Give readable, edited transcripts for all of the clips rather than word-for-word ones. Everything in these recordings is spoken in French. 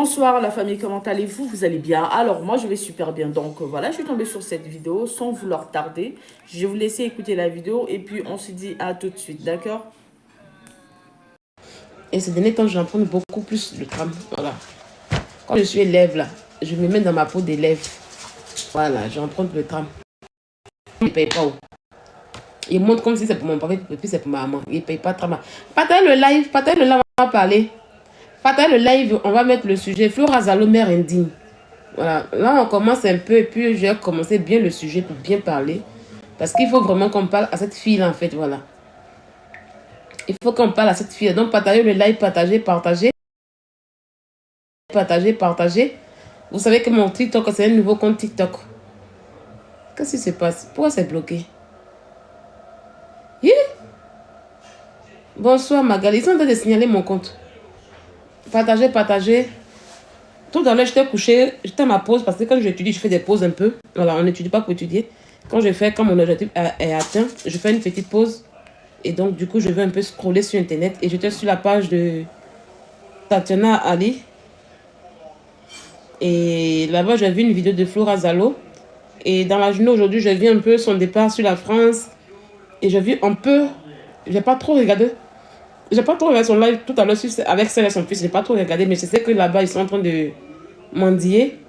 Bonsoir la famille, comment allez-vous? Vous allez bien? Alors moi je vais super bien. Donc voilà, je suis tombée sur cette vidéo sans vouloir tarder. Je vais vous laisser écouter la vidéo et puis on se dit à tout de suite, d'accord? Et ces derniers temps, j'emprunte beaucoup plus le tram. Voilà. Quand je suis élève, là, je me mets dans ma peau d'élève. Voilà, j'emprunte le tram. Il ne paye pas où. Il montre comme si c'est pour mon papa et puis c'est pour ma maman. Il ne paye pas le tram. Partagez le live, on va parler. Partagez le live, on va mettre le sujet. Flora Zalo, mère indigne. Voilà, là on commence un peu et puis je vais commencer bien le sujet pour bien parler. Parce qu'il faut vraiment qu'on parle à cette fille-là en fait, voilà. Il faut qu'on parle à cette fille. Donc partagez le live, partagez. Vous savez que mon TikTok, c'est un nouveau compte TikTok. Qu'est-ce qui se passe? Pourquoi c'est bloqué? Yeah. Bonsoir Magali, ils sont en train de signaler mon compte. Partagez. Tout à l'heure, j'étais couché, j'étais à ma pause parce que quand j'étudie, je fais des pauses un peu. Voilà, on n'étudie pas pour étudier. Quand mon objectif est atteint, je fais une petite pause. Et donc, du coup, je vais un peu scroller sur Internet. Et j'étais sur la page de Tatiana Ali. Et là-bas, j'ai vu une vidéo de Flora Zalo. Et dans la journée aujourd'hui, j'ai vu un peu son départ sur la France. Et j'ai vu un peu... J'ai pas trop regardé son live tout à l'heure avec celle et son fils. J'ai pas trop regardé, mais je sais que là-bas, ils sont en train de mendier.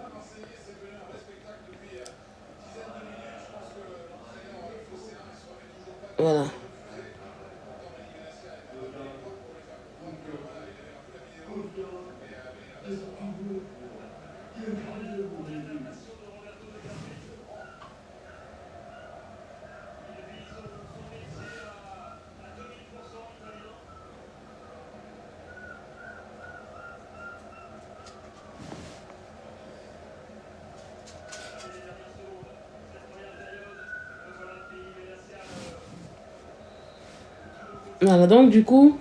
Voilà. Voilà, donc du coup,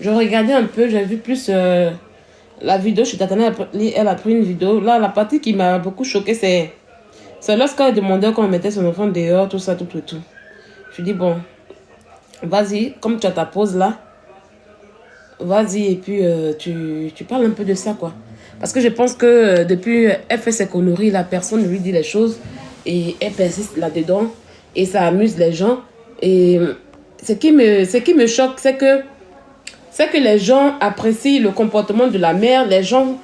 je regardais un peu, j'ai vu plus la vidéo chez Tatana, elle a pris une vidéo. Là, la partie qui m'a beaucoup choquée, c'est lorsqu'elle demandait qu'on mettait son enfant dehors, tout ça, tout. Je dis, bon, vas-y, comme tu as ta pause là, vas-y, et puis tu parles un peu de ça, quoi. Parce que je pense que depuis, elle fait ses conneries, la personne lui dit les choses, et elle persiste là-dedans, et ça amuse les gens. Et ce qui me choque, c'est que les gens apprécient le comportement de la mère. Les gens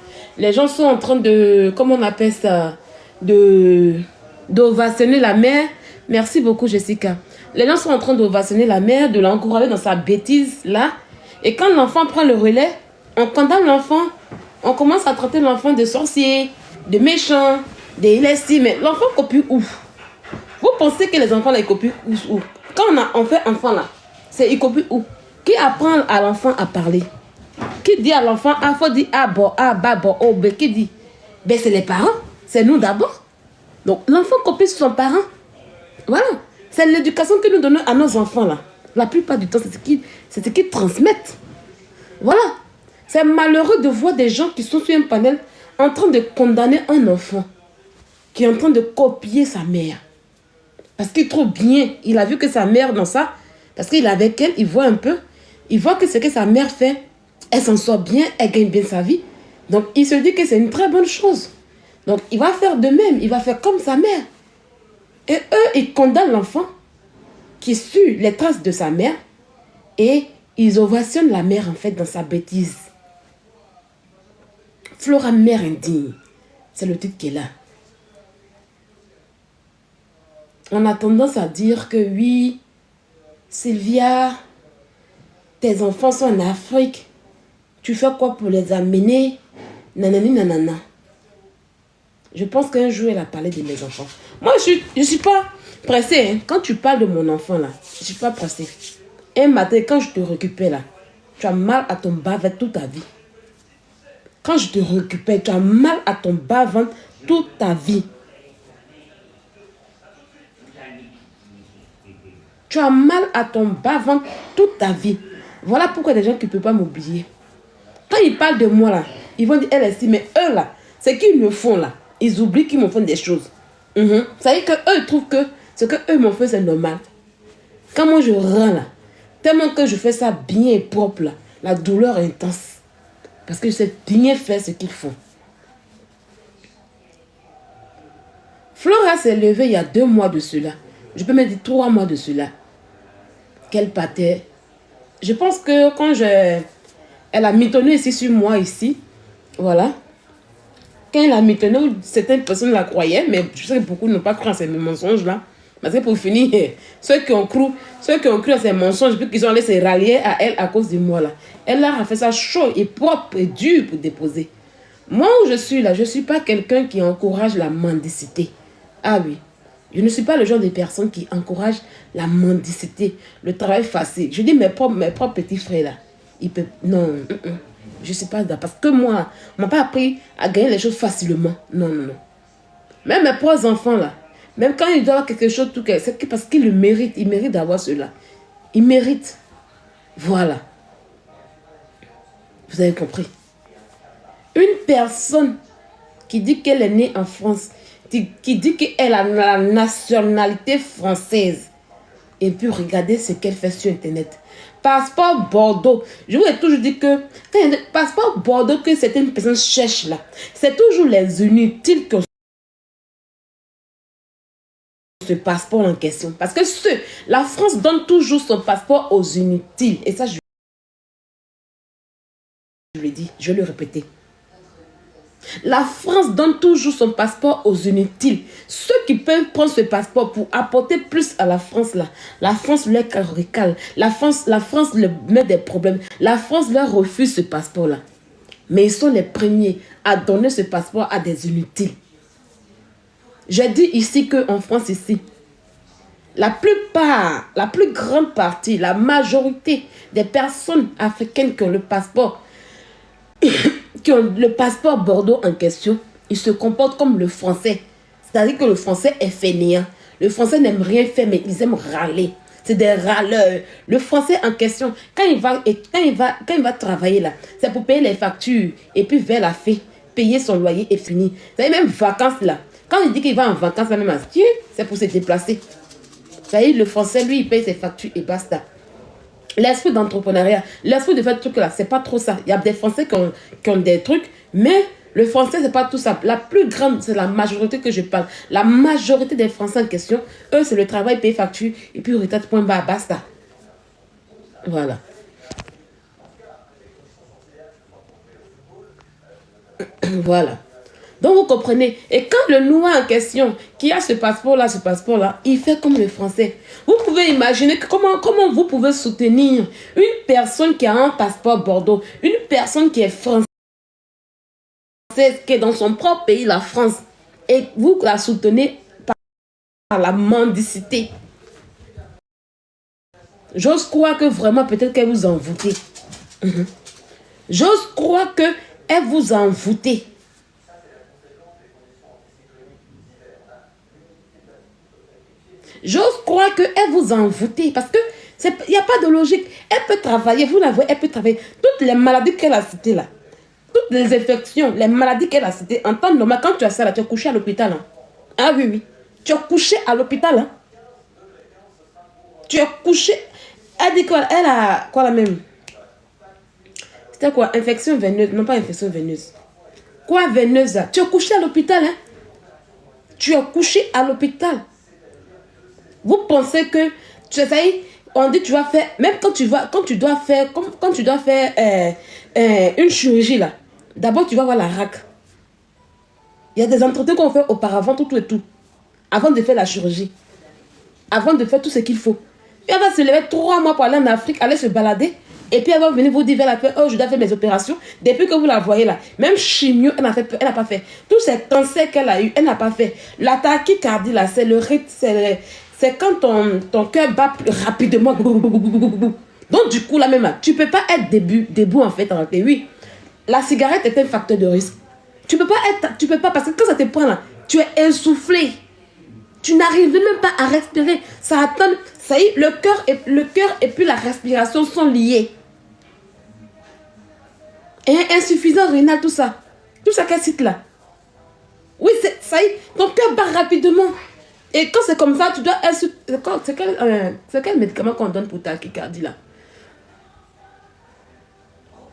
sont en train de, comment on appelle ça, d'ovationner la mère. Merci beaucoup, Jessica. Les gens sont en train d'ovationner la mère, de l'encourager dans sa bêtise, là. Et quand l'enfant prend le relais, on condamne l'enfant. On commence à traiter l'enfant de sorcier, de méchant, de illecile. Mais l'enfant copie où? Vous pensez que les enfants, là, ils copient où? Quand on fait enfant, là, ils copient où? Qui apprend à l'enfant à parler? Qui dit à l'enfant, ah, faut dire, ah, bon, ah, bah, bon, oh, ben, qui dit? Ben, c'est les parents. C'est nous d'abord. Donc, l'enfant copie sur son parent. Voilà. C'est l'éducation que nous donnons à nos enfants, là. La plupart du temps, c'est ce qu'ils transmettent. Voilà. C'est malheureux de voir des gens qui sont sur un panel en train de condamner un enfant qui est en train de copier sa mère. Parce qu'il trouve bien. Il a vu que sa mère dans ça, parce qu'il est avec elle, il voit un peu. Il voit que ce que sa mère fait, elle s'en sort bien, elle gagne bien sa vie. Donc, il se dit que c'est une très bonne chose. Donc, il va faire de même. Il va faire comme sa mère. Et eux, ils condamnent l'enfant qui suit les traces de sa mère et ils ovationnent la mère, en fait, dans sa bêtise. Flora, mère indigne. C'est le titre qui est là. On a tendance à dire que oui, Sylvia, tes enfants sont en Afrique. Tu fais quoi pour les amener? Nanani, nanana. Je pense qu'un jour, elle a parlé de mes enfants. Moi, je suis pas pressée. Hein. Quand tu parles de mon enfant, là, je suis pas pressée. Un matin, quand je te récupère, là, tu as mal à ton bas-ventre toute ta vie. Quand je te récupère, tu as mal à ton bas-ventre toute ta vie. Tu as mal à ton bas-ventre toute ta vie. Voilà pourquoi des gens qui ne peuvent pas m'oublier. Quand ils parlent de moi, là, ils vont dire, elle est ici, mais eux, là, c'est qu'ils me font, là. Ils oublient qu'ils me font des choses. Ça veut dire qu'eux, ils trouvent que ce qu'eux m'ont fait, c'est normal. Quand moi, je rends, là, tellement que je fais ça bien et propre, là, la douleur est intense. Parce que je sais bien faire ce qu'il faut. Flora s'est levée il y a 2 mois de cela. Je peux me dire 3 mois de cela. Qu'elle partait. Je pense que quand elle a mitonné ici sur moi ici. Voilà. Quand elle a mitonné, certaines personnes la croyaient, mais je sais que beaucoup n'ont pas cru à ces mensonges-là. Parce que pour finir, ceux qui ont cru à ces mensonges, puis qu'ils ont allé se rallier à elle à cause de moi là. Elle a fait ça chaud et propre et dur pour déposer. Moi où je suis là, je ne suis pas quelqu'un qui encourage la mendicité. Ah oui. Je ne suis pas le genre de personne qui encourage la mendicité, le travail facile. Je dis mes propres petits frères là. Ils peuvent... Non, je ne suis pas là. Parce que moi, on ne m'a pas appris à gagner les choses facilement. Non. Même mes propres enfants là. Même quand ils doivent quelque chose, c'est parce qu'ils le méritent. Ils méritent d'avoir cela. Ils méritent. Voilà. Vous avez compris. Une personne qui dit qu'elle est née en France, qui dit qu'elle a la nationalité française, et puis regardez ce qu'elle fait sur Internet. Passeport Bordeaux. Je vous ai toujours dit que passeport Bordeaux que certaines personnes cherchent là, c'est toujours les inutiles qui ont ce passeport en question. Parce que la France donne toujours son passeport aux inutiles. Et ça, je le dis, je vais le répéter. La France donne toujours son passeport aux inutiles. Ceux qui peuvent prendre ce passeport pour apporter plus à la France, là, la France leur recale. La France leur met des problèmes. La France leur refuse ce passeport-là. Mais ils sont les premiers à donner ce passeport à des inutiles. J'ai dit ici qu'en France, ici, la plupart, la plus grande partie, la majorité des personnes africaines qui ont le passeport, qui ont le passeport Bordeaux en question, ils se comportent comme le français. C'est-à-dire que le français est fainéant. Le français n'aime rien faire, mais ils aiment râler. C'est des râleurs. Le français en question, quand il va travailler là, c'est pour payer les factures et puis vers la fée, payer son loyer et fini. Vous savez, même vacances là. Quand il dit qu'il va en vacances, là même à Dieu, c'est pour se déplacer. Vous savez, le français, lui, il paye ses factures et basta. L'esprit d'entrepreneuriat, l'esprit de faire des trucs là, c'est pas trop ça. Il y a des Français qui ont des trucs, mais le français, c'est pas tout ça. La plus grande, c'est la majorité que je parle. La majorité des Français en question, eux, c'est le travail, payer facture, et puis retard, point bas, basta. Voilà. Voilà. Donc, vous comprenez. Et quand le noir en question, qui a ce passeport-là, il fait comme le français. Vous pouvez imaginer que comment vous pouvez soutenir une personne qui a un passeport Bordeaux, une personne qui est française, qui est dans son propre pays, la France, et vous la soutenez par la mendicité. J'ose croire que vraiment, peut-être qu'elle vous envoûtez. J'ose croire qu'elle vous a envoûté. J'ose croire qu'elle vous a envoûté parce que il n'y a pas de logique. Elle peut travailler, vous la voyez, elle peut travailler. Toutes les maladies qu'elle a citées là, toutes les infections, les maladies qu'elle a citées, en temps normal, quand tu as ça là, tu es couché à l'hôpital. Hein. Ah oui. Tu es couché à l'hôpital. Hein. Tu es couché. Elle dit quoi? Elle a quoi la même? C'était quoi? Infection veineuse. Non, pas infection veineuse. Quoi veineuse là? Tu es couché à l'hôpital. Hein? Tu es couché à l'hôpital. Vous pensez que, tu sais, on dit tu vas faire, même quand tu dois faire une chirurgie là, d'abord tu vas voir la RAC. Il y a des entretiens qu'on fait auparavant, tout et tout, avant de faire la chirurgie, avant de faire tout ce qu'il faut. Puis elle va se lever 3 mois pour aller en Afrique, aller se balader, et puis elle va venir vous dire, oh je dois faire mes opérations. Depuis que vous la voyez là, même chimio, elle n'a pas fait. Tous ces cancers qu'elle a eu, elle n'a pas fait. La tachycardie là, c'est le rythme, c'est quand ton cœur bat plus rapidement. Donc du coup, là même, tu ne peux pas être debout en fait. Oui, la cigarette est un facteur de risque. Tu peux pas parce que quand ça te prend là, tu es essoufflé. Tu n'arrives même pas à respirer. Ça attend, ça y est, le cœur et puis la respiration sont liés. Et insuffisance rénale, tout ça qu'elle cite là. Oui, ça y est, ton cœur bat rapidement. Et quand c'est comme ça, tu dois... C'est quel médicament qu'on donne pour ta tachycardie là?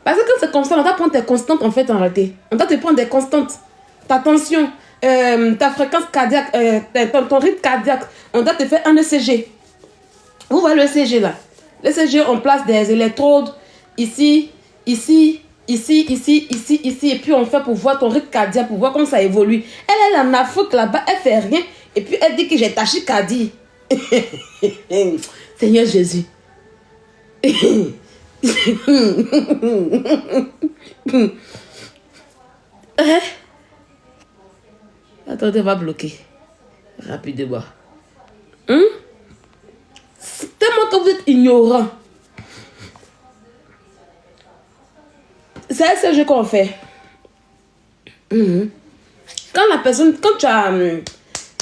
Parce que quand c'est comme ça, on doit prendre tes constantes en fait en réalité. On doit te prendre des constantes. Ta tension, ta fréquence cardiaque, ton rythme cardiaque. On doit te faire un ECG. Vous voyez le ECG là. L'ECG, on place des électrodes ici, ici, ici, ici, ici, ici. Et puis on fait pour voir ton rythme cardiaque, pour voir comment ça évolue. Elle est en Afrique là-bas, elle fait rien. Et puis elle dit que j'ai tachycardie. Seigneur Jésus. Attendez, on va bloquer rapidement. C'est tellement que vous êtes ignorant. C'est ce qu'on fait. Quand la personne, quand tu as...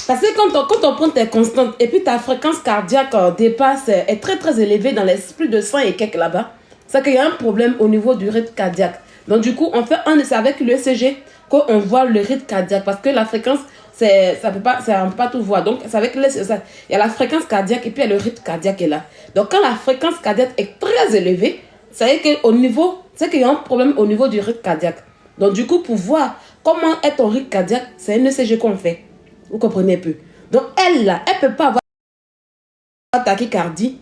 Parce que quand on prend tes constantes et puis ta fréquence cardiaque dépasse, est très très élevée dans les plus de 100 et quelques là-bas, c'est qu'il y a un problème au niveau du rythme cardiaque. Donc du coup, on fait c'est avec le ECG qu'on voit le rythme cardiaque parce que la fréquence, on ne peut pas tout voir. Donc c'est avec il y a la fréquence cardiaque et puis il y a le rythme cardiaque est là. Donc quand la fréquence cardiaque est très élevée, c'est qu'il y a un problème au niveau du rythme cardiaque. Donc du coup, pour voir comment est ton rythme cardiaque, c'est un ECG qu'on fait. Vous comprenez un peu. Donc elle là, elle ne peut pas avoir tachycardie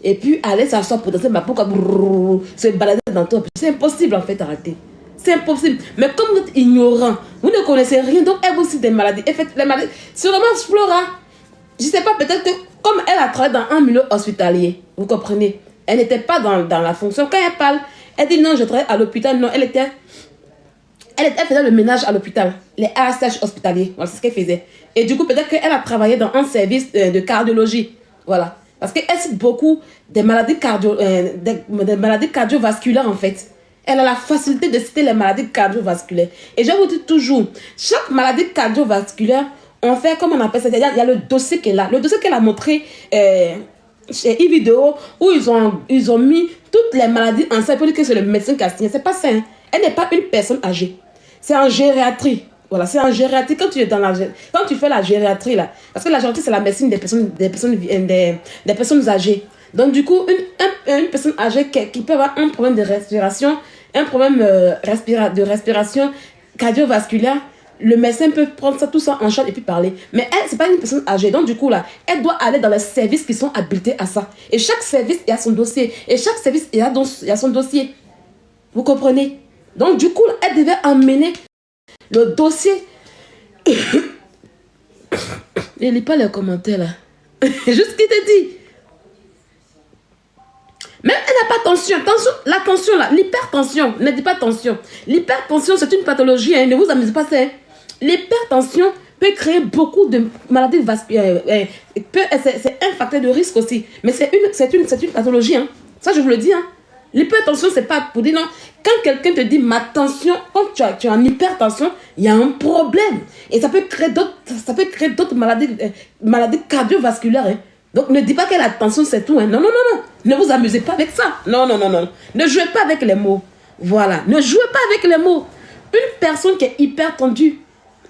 et puis aller s'asseoir pour danser ma pourquoi se balader dans toi. C'est impossible en fait, arrêter. C'est impossible. Mais comme vous êtes ignorant, vous ne connaissez rien, donc elle vous cite des maladies. Elle fait les maladies. Sûrement Flora, je ne sais pas, peut-être que comme elle a travaillé dans un milieu hospitalier, vous comprenez, elle n'était pas dans la fonction. Quand elle parle, elle dit non, je travaille à l'hôpital. Non, elle faisait le ménage à l'hôpital, les ASH hospitaliers. Voilà, c'est ce qu'elle faisait. Et du coup, peut-être qu'elle a travaillé dans un service de cardiologie. Voilà. Parce qu'elle cite beaucoup des maladies, des maladies cardiovasculaires en fait. Elle a la facilité de citer les maladies cardiovasculaires. Et je vous dis toujours, chaque maladie cardiovasculaire, on fait, comme on appelle ça, il y a le dossier qu'elle a. Le dossier qu'elle a montré chez e-vidéo où ils ont mis toutes les maladies en ça pour dire que c'est le médecin qui a signé. C'est pas ça. Hein. Elle n'est pas une personne âgée. C'est en gériatrie. Voilà, c'est en gériatrie. Quand tu fais la gériatrie, là, parce que la gériatrie, c'est la médecine des personnes âgées. Donc, du coup, une personne âgée qui peut avoir un problème de respiration, un problème de respiration cardiovasculaire, le médecin peut prendre tout ça en charge et puis parler. Mais elle, c'est pas une personne âgée. Donc, du coup, là, elle doit aller dans les services qui sont habilités à ça. Et chaque service, il y a son dossier. Et chaque service, il y a son dossier. Vous comprenez? Donc, du coup, elle devait emmener le dossier. Ne lis pas les commentaires, là. Juste ce qu'il te dit. Même elle n'a pas tension. La tension, là, l'hypertension. Ne dis pas tension. L'hypertension, c'est une pathologie. Hein, ne vous amusez pas, ça. Hein. L'hypertension peut créer beaucoup de maladies vasculaires. C'est un facteur de risque aussi. Mais c'est une pathologie. Hein. Ça, je vous le dis. Hein. L'hypertension, c'est pas pour dire non. Quand quelqu'un te dit ma tension, quand tu es en hypertension, il y a un problème. Et ça peut créer d'autres maladies cardiovasculaires. Hein. Donc ne dis pas que la tension c'est tout. Hein. Non, non, non, non. Ne vous amusez pas avec ça. Non, non, non, non. Ne jouez pas avec les mots. Voilà. Ne jouez pas avec les mots. Une personne qui est hyper tendue,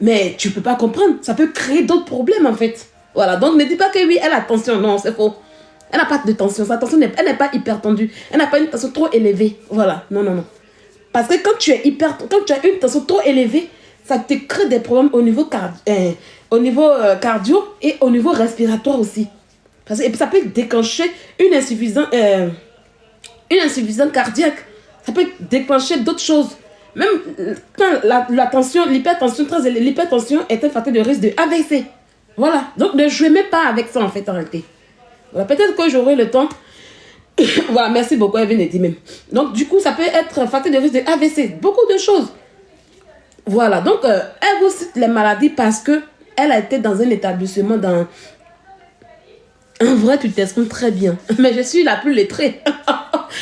mais tu ne peux pas comprendre. Ça peut créer d'autres problèmes en fait. Voilà. Donc ne dis pas que oui, elle a tension. Non, c'est faux. Elle n'a pas de tension. Sa tension, elle n'est pas hyper tendue. Elle n'a pas une tension trop élevée. Voilà. Non, non, non. Parce que quand tu as une tension trop élevée, ça te crée des problèmes au niveau cardio et au niveau respiratoire aussi. Parce que ça peut déclencher une insuffisance cardiaque. Ça peut déclencher d'autres choses. Même quand la tension, l'hypertension est un facteur de risque de AVC. Voilà. Donc ne jouez même pas avec ça en fait en réalité. Voilà. Peut-être que j'aurai le temps. Voilà, merci beaucoup, elle vient de dire même. Donc, du coup, ça peut être facteur de risque de AVC. Beaucoup de choses. Voilà, donc, elle vous cite les maladies parce que elle a été dans un établissement dans... En vrai, tu t'exprimes très bien. Mais je suis la plus lettrée.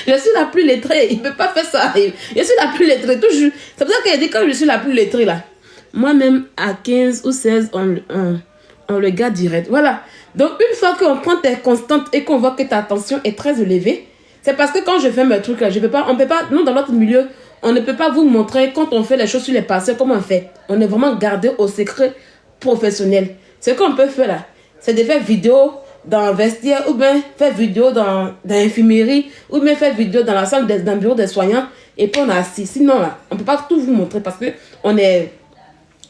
Je suis la plus lettrée. Il ne peut pas faire ça. Je suis la plus lettrée. Toujours. C'est pour ça qu'elle dit quand je suis la plus lettrée, là. Moi-même, à 15 ou 16, on le garde direct. Voilà. Donc, une fois qu'on prend tes constantes et qu'on voit que ta tension est très élevée, c'est parce que quand je fais mes trucs là, on peut pas, nous dans notre milieu, on ne peut pas vous montrer quand on fait les choses sur les patients, comment on fait. On est vraiment gardé au secret professionnel. Ce qu'on peut faire là, c'est de faire vidéo dans un vestiaire, ou bien faire vidéo dans l'infirmerie, ou bien faire vidéo dans la salle d'un bureau des soignants, et puis on est assis. Sinon, là, on ne peut pas tout vous montrer parce qu'on est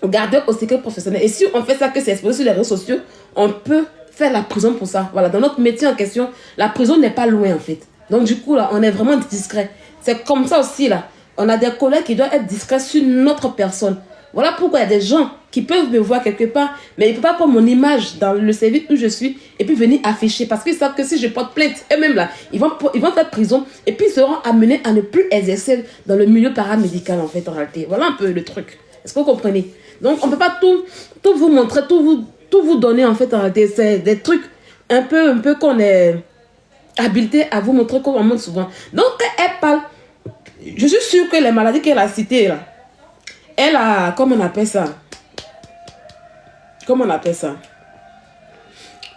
gardé au secret professionnel. Et si on fait ça, que c'est exposé sur les réseaux sociaux, on peut faire la prison pour ça. Voilà, dans notre métier en question, la prison n'est pas loin en fait. Donc du coup, là, on est vraiment discret. C'est comme ça aussi, là. On a des collègues qui doivent être discrets sur notre personne. Voilà pourquoi il y a des gens qui peuvent me voir quelque part, mais ils ne peuvent pas prendre mon image dans le service où je suis et puis venir afficher. Parce qu'ils savent que si je porte plainte, eux-mêmes là, ils vont faire prison et puis ils seront amenés à ne plus exercer dans le milieu paramédical en fait, en réalité. Voilà un peu le truc. Est-ce que vous comprenez? Donc on ne peut pas tout vous montrer, tout vous donner en fait, en réalité. C'est des trucs un peu qu'on est habilité à vous montrer comme on montre souvent. Donc quand elle parle, je suis sûre que les maladies qu'elle a citées là, elle a, comment on appelle ça? Comment on appelle ça?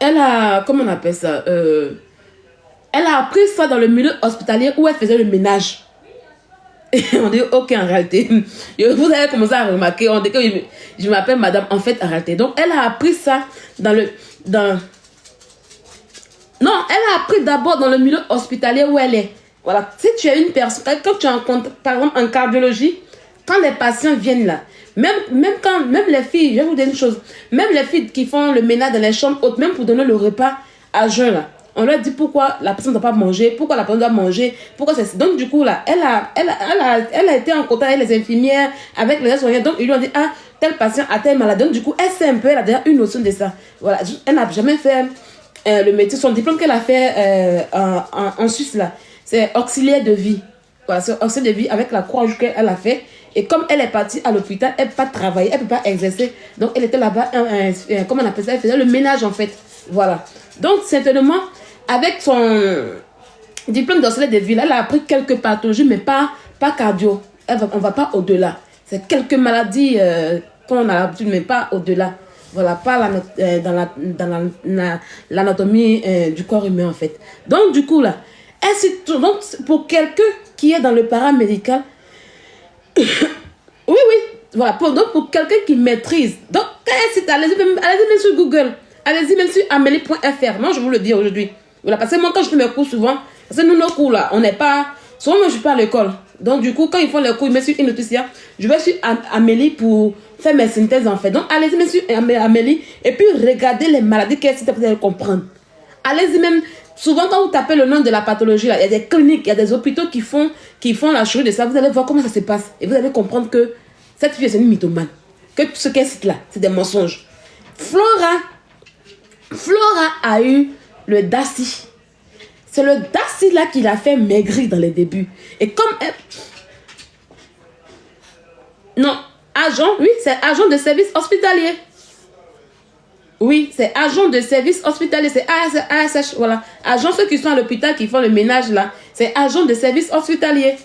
Elle a, comment on appelle ça? Elle a appris ça dans le milieu hospitalier où elle faisait le ménage. Et on dit, ok, en réalité, vous avez commencé à remarquer, on dit que je m'appelle madame, en fait, en réalité. Donc, elle a appris ça non, elle a appris d'abord dans le milieu hospitalier où elle est. Voilà, si tu es une personne, quand tu rencontres, par exemple, en cardiologie, quand les patients viennent là, même les filles, je vais vous dire une chose, même les filles qui font le ménage dans les chambres hautes, même pour donner le repas à jeun là, on leur dit pourquoi la personne ne doit pas manger, pourquoi la personne doit manger, pourquoi c'est... Donc du coup là, elle a été en contact avec les infirmières, avec les soignants, donc ils lui ont dit, ah, tel patient a telle maladie, donc du coup elle sait un peu, elle a déjà une notion de ça. Voilà, elle n'a jamais fait le métier, son diplôme qu'elle a fait en Suisse là, c'est auxiliaire de vie. Voilà, c'est auxiliaire de vie avec la Croix-Rouge qu'elle a fait. Et comme elle est partie à l'hôpital, elle ne peut pas travailler, elle ne peut pas exercer. Donc, elle était là-bas, comment on appelle ça? Elle faisait le ménage, en fait. Voilà. Donc, certainement, avec son diplôme d'auxiliaire de vie, elle a appris quelques pathologies, mais pas cardio. On ne va pas au-delà. C'est quelques maladies qu'on a l'habitude, mais pas au-delà. Voilà, pas dans l'anatomie du corps humain, en fait. Donc, du coup, là, donc, pour quelqu'un qui est dans le paramédical, oui, voilà, donc pour quelqu'un qui maîtrise, donc allez-y même sur Google, allez-y même sur amélie.fr, moi je vous le dis aujourd'hui, voilà, parce que moi quand je fais mes cours souvent, parce que nous nos cours là, on n'est pas, souvent moi je suis pas à l'école, donc du coup quand ils font les cours, ils mettent sur Inoticia, je vais sur Amélie pour faire mes synthèses en fait, donc allez-y même sur Amélie, et puis regardez les maladies qu'elle cite, vous allez comprendre, allez-y même. Souvent, quand vous tapez le nom de la pathologie, là, il y a des cliniques, il y a des hôpitaux qui font la chirurgie de ça. Vous allez voir comment ça se passe. Et vous allez comprendre que cette fille est une mythomane. Que tout ce qu'elle cite là, c'est des mensonges. Flora a eu le DACI. C'est le DACI là qui l'a fait maigrir dans les débuts. Et comme elle... Non, agent, oui, c'est agent de service hospitalier. Oui, c'est agent de service hospitalier, c'est ASH, voilà. Agent, ceux qui sont à l'hôpital, qui font le ménage là, c'est agent de service hospitalier.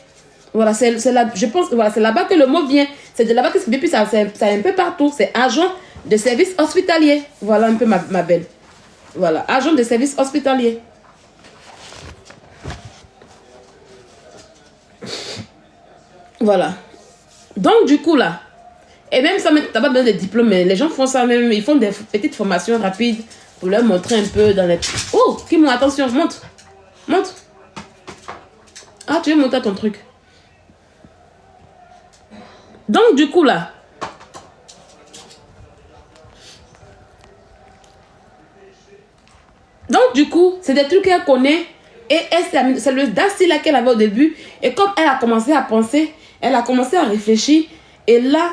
Voilà, c'est là, je pense, voilà, c'est là-bas que le mot vient. C'est de là-bas que c'est, puis ça un peu partout. C'est agent de service hospitalier. Voilà un peu ma belle. Voilà, agent de service hospitalier. Voilà. Donc du coup là, et même ça, tu n'as pas besoin de diplôme, mais les gens font ça même, ils font des petites formations rapides pour leur montrer un peu dans les... Oh, qui monte, attention, monte. Ah, tu veux monter ton truc. Donc, du coup, là, c'est des trucs qu'elle connaît et c'est le DACI là qu'elle avait au début. Et comme elle a commencé à penser, elle a commencé à réfléchir et là,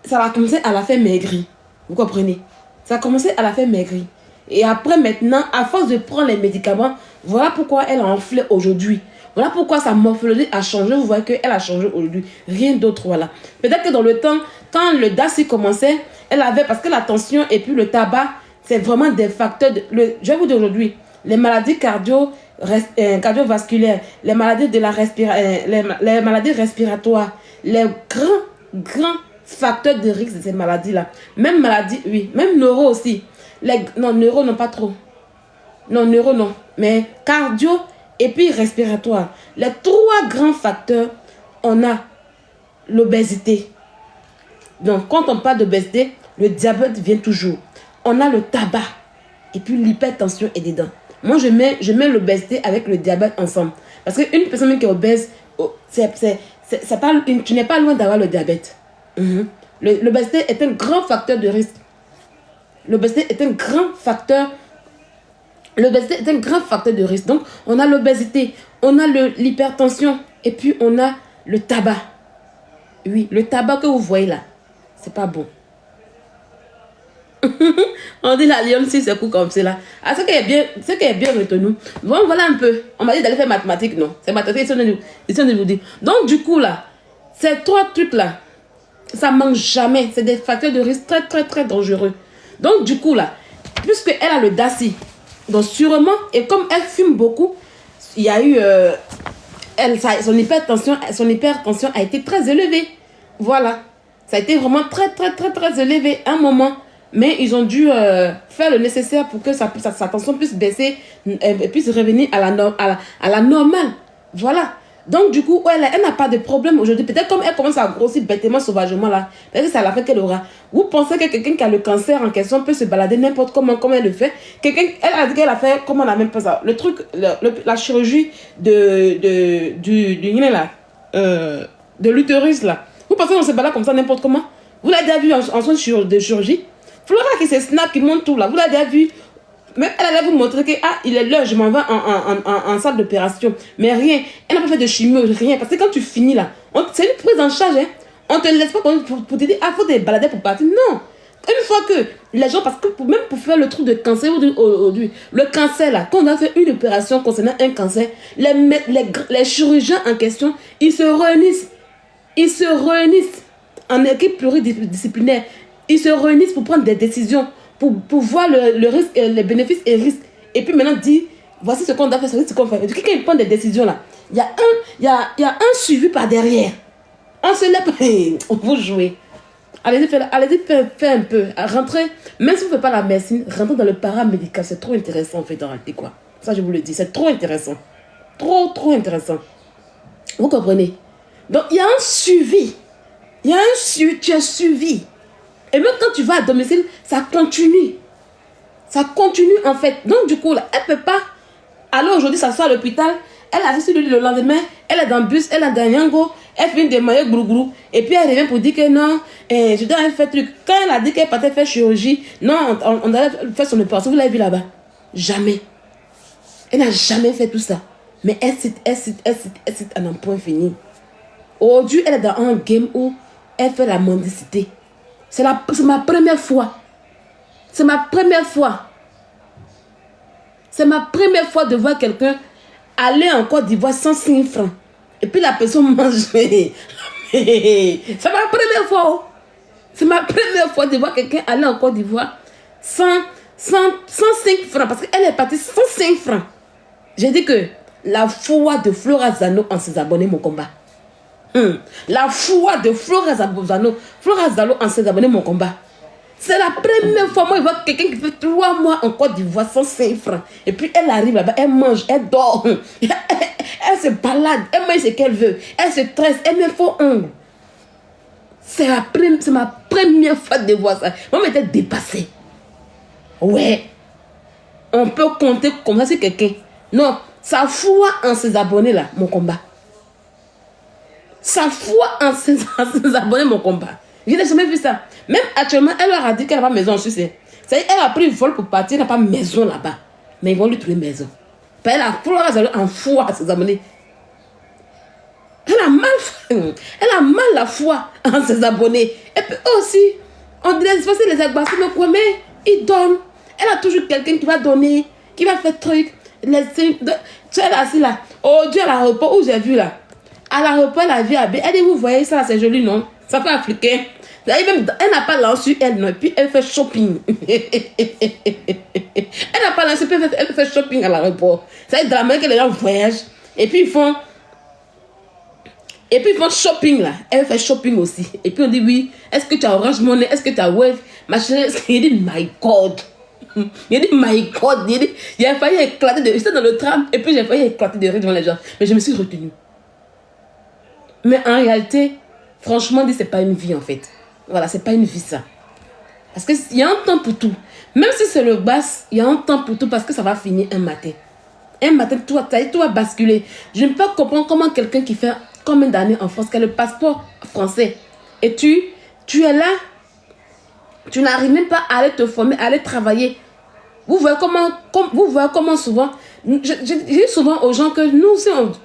ça a commencé à la faire maigrir. Vous comprenez? Ça a commencé à la faire maigrir. Et après, maintenant, à force de prendre les médicaments, voilà pourquoi elle a enflé aujourd'hui. Voilà pourquoi sa morphologie a changé. Vous voyez qu'elle a changé aujourd'hui. Rien d'autre, voilà. Peut-être que dans le temps, quand le DACI commençait, elle avait, parce que la tension et puis le tabac, c'est vraiment des facteurs. Je vais vous dire aujourd'hui, les maladies cardiovasculaires, les maladies de les maladies respiratoires, les grands facteurs de risque de ces maladies-là. Même maladies, oui. Même neuro aussi. Non, neuro, non, pas trop. Non, neuro, non. Mais cardio et puis respiratoire. Les trois grands facteurs, on a l'obésité. Donc, quand on parle d'obésité, le diabète vient toujours. On a le tabac. et puis l'hypertension est dedans. Moi, je mets l'obésité avec le diabète ensemble. Parce qu'une personne qui est obèse, tu n'es pas loin d'avoir le diabète. L'obésité est un grand facteur de risque. L'obésité est un grand facteur de risque. Donc, on a l'obésité, on a l'hypertension, et puis on a le tabac. Oui, le tabac que vous voyez là, c'est pas bon. On dit la lionne si c'est cool comme c'est là. Ah, ce qui est bien retenu. Bon, voilà un peu. On m'a dit d'aller faire mathématiques, non. C'est mathématiques, ils sont de vous dire. Donc, du coup, là, ces 3 trucs-là, ça ne mange jamais. C'est des facteurs de risque très, très, très dangereux. Donc, du coup, là, puisqu'elle a le DASI, donc sûrement, et comme elle fume beaucoup, il y a eu... son hypertension a été très élevée. Voilà. Ça a été vraiment très, très, très, très élevé à un moment. Mais ils ont dû faire le nécessaire pour que sa tension puisse baisser et puisse revenir à la normale. Voilà. Donc, du coup, elle n'a pas de problème aujourd'hui. Peut-être comme elle commence à grossir bêtement, sauvagement, là, peut-être que c'est à la fin qu'elle aura. Vous pensez que quelqu'un qui a le cancer en question peut se balader n'importe comment, comme elle le fait. Elle a dit qu'elle a fait, comment on a même pas ça. Le truc, la chirurgie de l'utérus, là. Vous pensez qu'on se balade comme ça n'importe comment? Vous l'avez déjà vu en soins de chirurgie? Flora qui se snap, qui monte tout là, vous l'avez déjà vu? Mais elle allait vous montrer que il est l'heure, je m'en vais en salle d'opération. Mais rien, elle n'a pas fait de chimio, rien. Parce que quand tu finis là, c'est une prise en charge. Hein. On ne te laisse pas pour te dire, faut te balader pour partir. Non. Une fois que les gens, parce que même pour faire le truc de cancer, le cancer là, quand on a fait une opération concernant un cancer, les chirurgiens en question, ils se réunissent en équipe pluridisciplinaire. Ils se réunissent pour prendre des décisions, pour voir le risque, les bénéfices et risques. Et puis maintenant, dire, voici ce qu'on doit faire, voici ce qu'on fait. Quand ils prennent des décisions là, il y a un suivi par derrière. On se lève, on vous jouer. Allez-y, faites un peu. Rentrez, même si vous ne faites pas la médecine, rentrez dans le paramédical. C'est trop intéressant en fait en réalité quoi. Ça je vous le dis, c'est trop intéressant. Trop intéressant. Vous comprenez? Donc il y a un suivi. Tu es suivi. Et même quand tu vas à domicile, ça continue. Ça continue en fait. Donc du coup, là, elle ne peut pas aller aujourd'hui s'asseoir à l'hôpital. Elle a assisté le lendemain, elle est dans le bus, elle est dans Yango, elle fait une démaillée grou. Et puis elle revient pour dire que non, je dois faire truc. Quand elle a dit qu'elle partait faire chirurgie, non, on allait faire son opération. Vous l'avez vu là-bas? Jamais. Elle n'a jamais fait tout ça. Mais elle cite à un point fini. Aujourd'hui, elle est dans un game où elle fait la mendicité. C'est ma première fois. C'est ma première fois. C'est ma première fois de voir quelqu'un aller en Côte d'Ivoire sans 5 francs. Et puis la personne mange. C'est ma première fois. C'est ma première fois de voir quelqu'un aller en Côte d'Ivoire sans 5 francs. Parce qu'elle est partie sans 5 francs. J'ai dit que la foi de Flora Zano en ses abonnés, mon combat. La foi de Flora Zano en ses abonnés, mon combat. C'est la première fois, moi, je vois quelqu'un qui fait 3 mois en Côte d'Ivoire sans 5 francs. Et puis, elle arrive là-bas, elle mange, elle dort. Elle se balade, elle mange ce qu'elle veut. Elle se tresse, elle me fait ongles. C'est ma première fois de voir ça. Moi, je m'étais dépassée. Ouais. On peut compter comme ça sur quelqu'un. Non, sa foi en ses abonnés là, mon combat. Sa foi en ses abonnés, mon combat. Je n'ai jamais vu ça. Même actuellement, elle leur a dit qu'elle n'a pas maison en Suisse. C'est-à-dire qu'elle a pris le vol pour partir, elle n'a pas maison là-bas. Mais ils vont lui trouver maison. Elle a en foi à ses abonnés. Elle a mal la foi en ses abonnés. Et puis aussi, on dirait que les agbasses, mais ils donnent. Elle a toujours quelqu'un qui va donner, qui va faire truc. Tu es là, assis là. Oh Dieu, à l'aéroport, où j'ai vu là. À l'aéroport, la vie a bien. Elle dit, vous voyez ça, c'est joli, non? Ça fait africain. Elle n'a pas lancé elle, non. Et puis elle fait shopping. Elle n'a pas lancé, elle fait shopping à l'aéroport. C'est de la manière que les gens voyagent. Et puis ils font shopping là. Elle fait shopping aussi. Et puis on dit oui. Est-ce que tu as Orange Money? Est-ce que tu as Wave? Machin. Il dit my God. Il dit my God. Il a failli éclater de. J'étais dans le tram. Et puis j'ai failli éclater de rire devant les gens. Mais je me suis retenue. Mais en réalité, franchement, c'est pas une vie en fait. Voilà, c'est pas une vie ça. Parce qu'il y a un temps pour tout. Même si c'est le basse, il y a un temps pour tout parce que ça va finir un matin. Un matin, tout va basculer. Je ne peux pas comprendre comment quelqu'un qui fait combien d'années en France, qui a le passeport français, et tu es là, tu n'arrives même pas à aller te former, à aller travailler. Vous voyez comment souvent, je dis souvent aux gens que nous,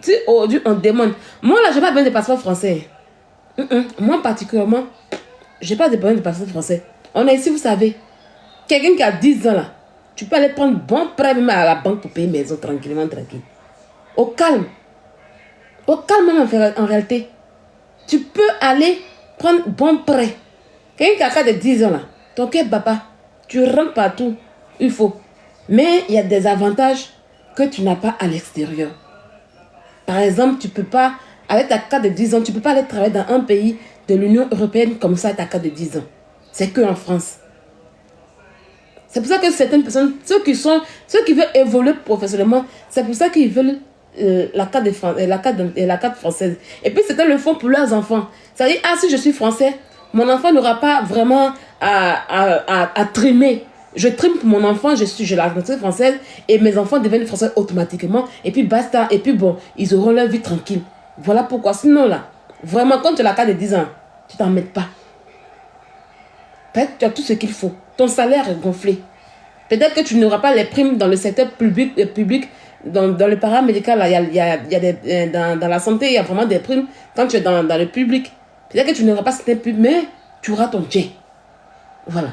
si aujourd'hui on demande, moi là, je n'ai pas besoin de passeport français. Moi particulièrement, je n'ai pas besoin de passeport français. On est ici, vous savez, quelqu'un qui a 10 ans là, tu peux aller prendre bon prêt même à la banque pour payer maison tranquillement, tranquille. Au calme. Au calme même en réalité. Tu peux aller prendre bon prêt. Quelqu'un qui a cas de 10 ans là, ton cœur papa, tu rentres partout, il faut. Mais il y a des avantages que tu n'as pas à l'extérieur. Par exemple, tu peux pas, avec ta carte de 10 ans, tu peux pas aller travailler dans un pays de l'Union européenne comme ça, ta carte de 10 ans. C'est que en France. C'est pour ça que certaines personnes, ceux qui veulent évoluer professionnellement, c'est pour ça qu'ils veulent la carte française. Et puis certains le font pour leurs enfants. C'est-à-dire, si je suis français, mon enfant n'aura pas vraiment à trimer. Je trime pour mon enfant, je la nationalité française et mes enfants deviennent français automatiquement. Et puis basta. Et puis bon, ils auront leur vie tranquille. Voilà pourquoi. Sinon là, vraiment, quand tu as la carte de 10 ans, tu t'en mets pas. Peut-être tu as tout ce qu'il faut. Ton salaire est gonflé. Peut-être que tu n'auras pas les primes dans le secteur public dans le paramédical, là, il y a des, dans la santé, il y a vraiment des primes quand tu es dans le public. Peut-être que tu n'auras pas cette pub, mais tu auras ton jet. Voilà.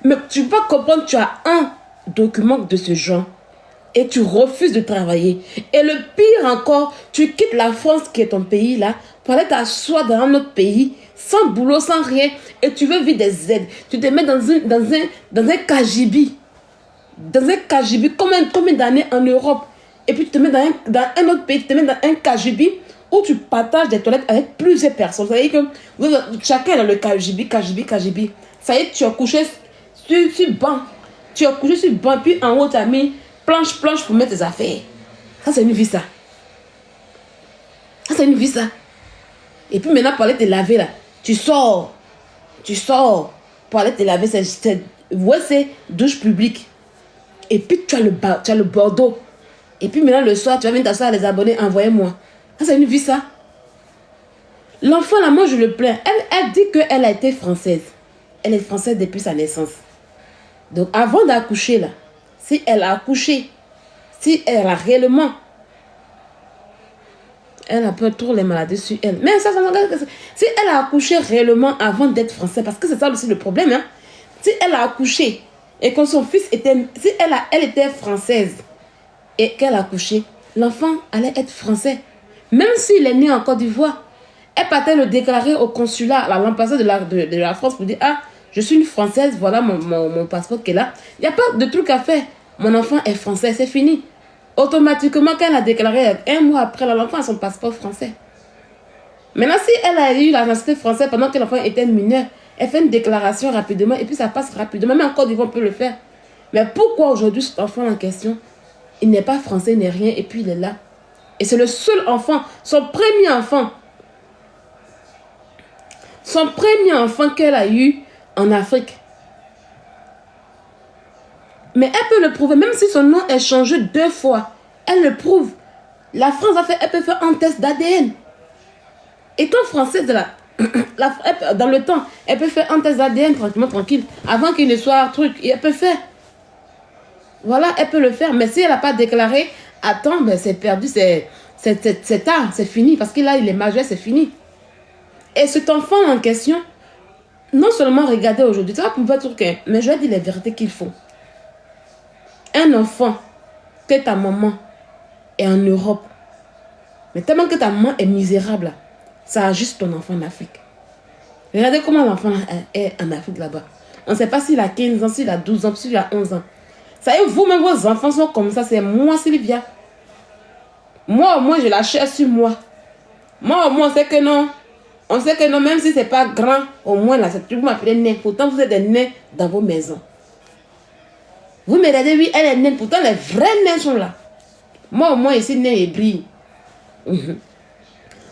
Mais tu peux comprendre, tu as un document de ce genre et tu refuses de travailler. Et le pire encore, tu quittes la France qui est ton pays là pour aller t'asseoir dans un autre pays sans boulot, sans rien, et tu veux vivre des aides. Tu te mets dans un KGB. Dans un KGB, combien d'années en Europe? Et puis tu te mets dans un autre pays, tu te mets dans un KGB où tu partages des toilettes avec plusieurs personnes. Ça veut dire que chacun est dans le KGB. Ça y est, tu as couché sur banc. Tu as couché sur banc, puis en haut, tu as mis planche pour mettre tes affaires. Ça, c'est une vie, ça. Ça, c'est une vie, ça. Et puis maintenant, pour aller te laver, là, tu sors pour aller te laver, c'est douche publique. Et puis tu as le Bordeaux. Et puis maintenant le soir, tu vas venir t'asseoir à les abonnés, envoyez-moi. Ça, c'est une vie, ça. L'enfant, là, moi, je le plains. Elle dit qu'elle a été française. Elle est française depuis sa naissance. Donc, avant d'accoucher, là, si elle a accouché, si elle a réellement, elle a peur de toutes les maladies sur elle. Mais ça si elle a accouché réellement avant d'être française, parce que c'est ça aussi le problème, hein. Si elle a accouché et que son fils était, si elle était française et qu'elle a accouché, l'enfant allait être français. Même s'il est né en Côte d'Ivoire, elle partait le déclarer au consulat, à l'ambassade de la France pour dire, je suis une Française, voilà mon passeport qui est là. Il n'y a pas de truc à faire. Mon enfant est français, c'est fini. Automatiquement, quand elle a déclaré, un mois après, l'enfant a son passeport français. Maintenant, si elle a eu la nationalité française pendant que l'enfant était mineur, elle fait une déclaration rapidement et puis ça passe rapidement. Même en Côte d'Ivoire, on peut le faire. Mais pourquoi aujourd'hui cet enfant en question, il n'est pas français, il n'est rien et puis il est là. Et c'est le seul enfant, son premier enfant. Son premier enfant qu'elle a eu en Afrique. Mais elle peut le prouver, même si son nom est changé 2 fois. Elle le prouve. La France elle peut faire un test d'ADN. Étant française, dans le temps, elle peut faire un test d'ADN tranquille. Avant qu'il ne soit un truc, elle peut faire. Voilà, elle peut le faire. Mais si elle n'a pas déclaré, attends, ben c'est perdu, c'est tard, c'est fini. Parce qu'il est majeur, c'est fini. Et cet enfant en question, non seulement regardez aujourd'hui, ça va pouvoir dire que, mais je vais dire les vérités qu'il faut. Un enfant que ta maman est en Europe, mais tellement que ta maman est misérable, ça ajuste ton enfant en Afrique. Regardez comment l'enfant est en Afrique là-bas. On ne sait pas s'il a 15 ans, s'il a 12 ans, s'il a 11 ans. Ça y est, vous-même, vos enfants sont comme ça. C'est moi, Sylvia. Moi, au moins, je la cherche sur moi. Moi, au moins, on sait que non. On sait que non, même si ce n'est pas grand, au moins, là, vous m'appelez nain. Pourtant, vous êtes des nains dans vos maisons. Vous me regardez, oui, elle est naine. Pourtant, les vrais nains sont là. Moi, au moins, ici, nain et brille.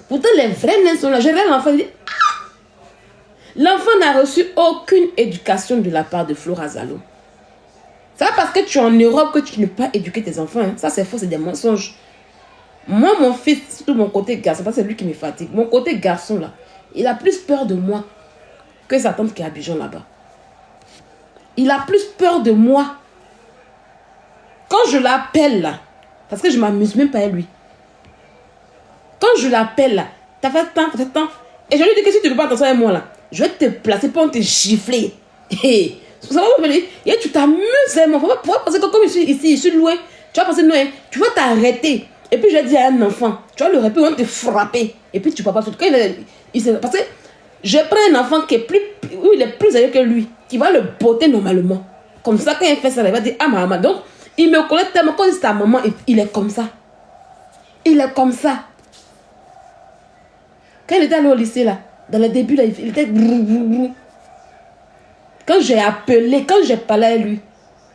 Pourtant, les vrais nains sont là. Je regarde l'enfant, je dis, L'enfant n'a reçu aucune éducation de la part de Flora Zalo. C'est pas parce que tu es en Europe que tu ne peux pas éduquer tes enfants. Hein. Ça, c'est faux, c'est des mensonges. Moi, mon fils, surtout mon côté garçon, parce que c'est lui qui me fatigue. Mon côté garçon, là, il a plus peur de moi que sa tante qui est à Abidjan là-bas. Il a plus peur de moi. Quand je l'appelle, là, parce que je ne m'amuse même pas à lui. Quand je l'appelle, là, t'as fait tant. Et je lui dis que si tu ne veux pas attention avec moi, là, je vais te placer pour te gifler. Hey. Ça va me dire, tu t'amuses avec moi. Pourquoi penser que comme je suis ici, je suis loué, tu vas penser, non, tu vas t'arrêter. Et puis je vais dire à un enfant, tu vas le répéter, on va te frapper. Et puis tu ne vas pas. Parce que je prends un enfant qui est plus, il est plus âgé que lui, qui va le botter normalement. Comme ça, quand il fait ça, il va dire, ah maman. Donc, il me connaît tellement, quand c'est ta maman, il est comme ça. Il est comme ça. Quand il était allé au lycée, là, dans le début, là, il était... Quand j'ai appelé, quand j'ai parlé à lui,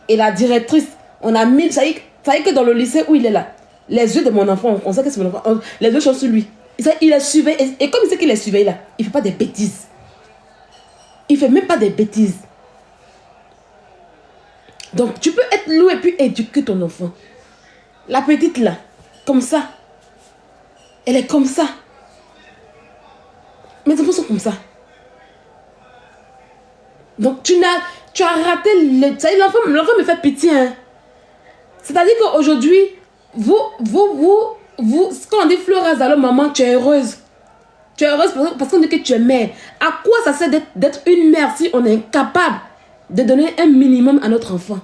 et la directrice, on a mis... Ça y est que dans le lycée où il est là, les yeux de mon enfant, on sait que c'est mon enfant, les yeux sont sur lui. Il est surveillé. Et comme il sait qu'il est surveillé là, il ne fait pas des bêtises. Il ne fait même pas des bêtises. Donc, tu peux être loué et puis éduquer ton enfant. La petite là, comme ça. Elle est comme ça. Mes enfants sont comme ça. Donc, tu as raté l'enfant me fait pitié. Hein. C'est-à-dire qu'aujourd'hui, quand on dit Flora Zalo, maman, tu es heureuse. Tu es heureuse parce qu'on dit que tu es mère. À quoi ça sert d'être une mère si on est incapable de donner un minimum à notre enfant?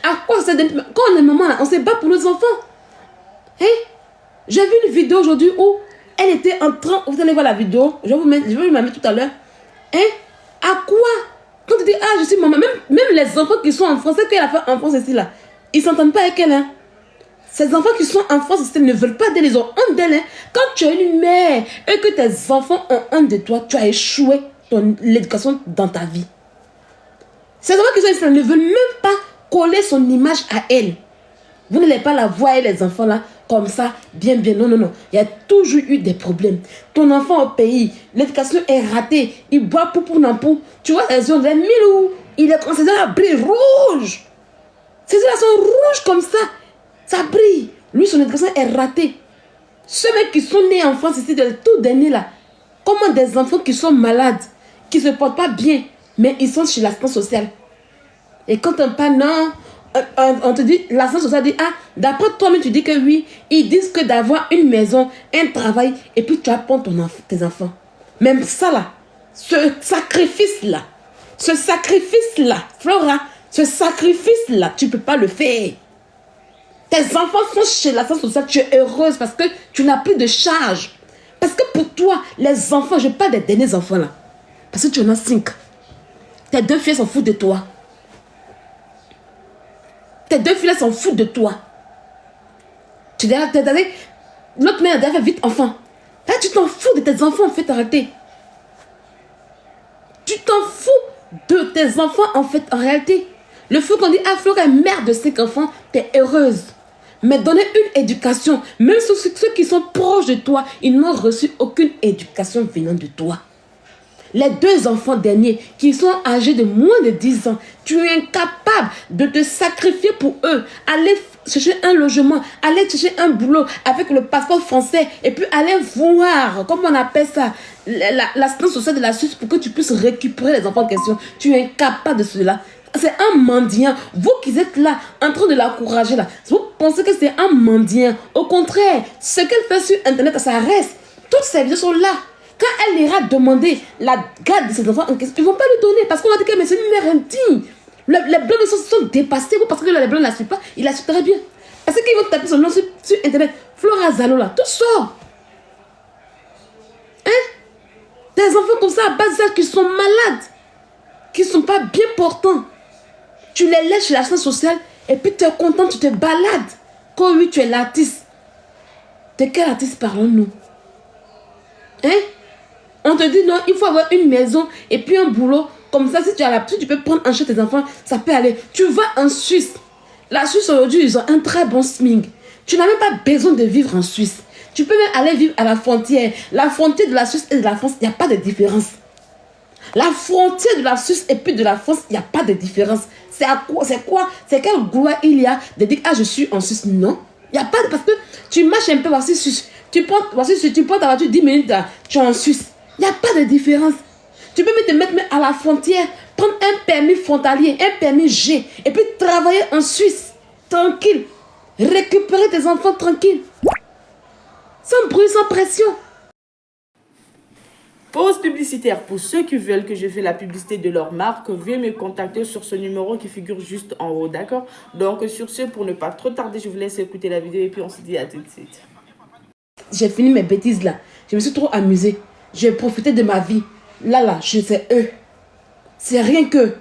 À quoi ça sert d'être... Quand on est maman, là, on se bat pour nos enfants. Hein? J'ai vu une vidéo aujourd'hui où elle était en train... Vous allez voir la vidéo. Je vais vous la mettre tout à l'heure. Hein? À quoi? Quand tu dis, ah, je suis maman, même les enfants qui sont en France, c'est qu'elle a fait en France ici, là, ils ne s'entendent pas avec elle. Hein? Ces enfants qui sont en France ici ne veulent pas d'elle, ils ont honte d'elle. Hein? Quand tu es une mère et que tes enfants ont honte de toi, tu as échoué l'éducation dans ta vie. Ces enfants qui sont ici ne veulent même pas coller son image à elle. Vous n'allez pas la voir, les enfants là, comme ça, bien. Non. Il y a toujours eu des problèmes. Ton enfant au pays, l'éducation est ratée. Il boit pour n'importe. Tu vois, les yeux, les milou, il est comme ça, ça brille rouge. Ces yeux là sont rouges comme ça. Ça brille. Lui, son éducation est ratée. Ceux mecs qui sont nés en France, ici, de tout dernier là, comment des enfants qui sont malades, qui ne se portent pas bien, mais ils sont chez l'assistance sociale. Et quand on parle, non, on te dit, l'assistance sociale dit, ah, d'après toi-même, tu dis que oui, ils disent que d'avoir une maison, un travail, et puis tu apprends tes enfants. Même ça là, ce sacrifice-là, Flora, ce sacrifice-là, tu ne peux pas le faire. Tes enfants sont chez l'assistance sociale, tu es heureuse parce que tu n'as plus de charge. Parce que pour toi, les enfants, je parle des derniers enfants là, parce que tu en as 5. Tes 2 filles s'en foutent de toi. Tes 2 filles s'en foutent de toi. L'autre mère a déjà fait vite enfant. Là, tu t'en fous de tes enfants, en fait, arrêtez. Tu t'en fous de tes enfants, en fait, en réalité. Le fait qu'on dit, ah, Flora est mère de 5 enfants, t'es heureuse. Mais donner une éducation, même ceux qui sont proches de toi, ils n'ont reçu aucune éducation venant de toi. Les 2 enfants derniers qui sont âgés de moins de 10 ans, tu es incapable de te sacrifier pour eux. Aller chercher un logement, aller chercher un boulot avec le passeport français et puis aller voir, comment on appelle ça, l'assistance sociale de la Suisse pour que tu puisses récupérer les enfants en question. Tu es incapable de cela. C'est un mendiant. Vous qui êtes là, en train de l'encourager là, vous pensez que c'est un mendiant. Au contraire, ce qu'elle fait sur Internet, ça reste. Toutes ces vidéos sont là. Quand elle ira demander la garde de ses enfants en question, ils ne vont pas lui donner parce qu'on va dire que c'est une mère indigne. Les blancs sont dépassés. Vous pensez que les blancs ne la suivent pas? Ils la suivent très bien. Parce qu'ils vont taper son nom sur Internet. Flora Zalo là, tout sort. Hein? Des enfants comme ça à bas âge qui sont malades, qui ne sont pas bien portants. Tu les laisses chez l'assistance sociale et puis tu es content, tu te balades. Quand oui, tu es l'artiste. De quel artiste parlons-nous? Hein? On te dit non, il faut avoir une maison et puis un boulot. Comme ça, si tu as l'habitude, tu peux prendre en charge tes enfants. Ça peut aller. Tu vas en Suisse. La Suisse, aujourd'hui, ils ont un très bon SMIC. Tu n'as même pas besoin de vivre en Suisse. Tu peux même aller vivre à la frontière. La frontière de la Suisse et de la France, il n'y a pas de différence. La frontière de la Suisse et puis de la France, il n'y a pas de différence. C'est quoi? C'est quelle gloire il y a de dire, ah, je suis en Suisse? Non. Il n'y a pas de... Parce que tu marches un peu, voici Suisse. Tu prends ta voiture 10 minutes, là, tu es en Suisse. Il n'y a pas de différence. Tu peux même te mettre à la frontière, prendre un permis frontalier, un permis G, et puis travailler en Suisse, tranquille. Récupérer tes enfants tranquille. Sans bruit, sans pression. Pause publicitaire. Pour ceux qui veulent que je fasse la publicité de leur marque, veuillez me contacter sur ce numéro qui figure juste en haut, d'accord? Donc sur ce, pour ne pas trop tarder, je vous laisse écouter la vidéo et puis on se dit à tout de suite. J'ai fini mes bêtises là. Je me suis trop amusée. J'ai profité de ma vie. Là, c'est eux. C'est rien que.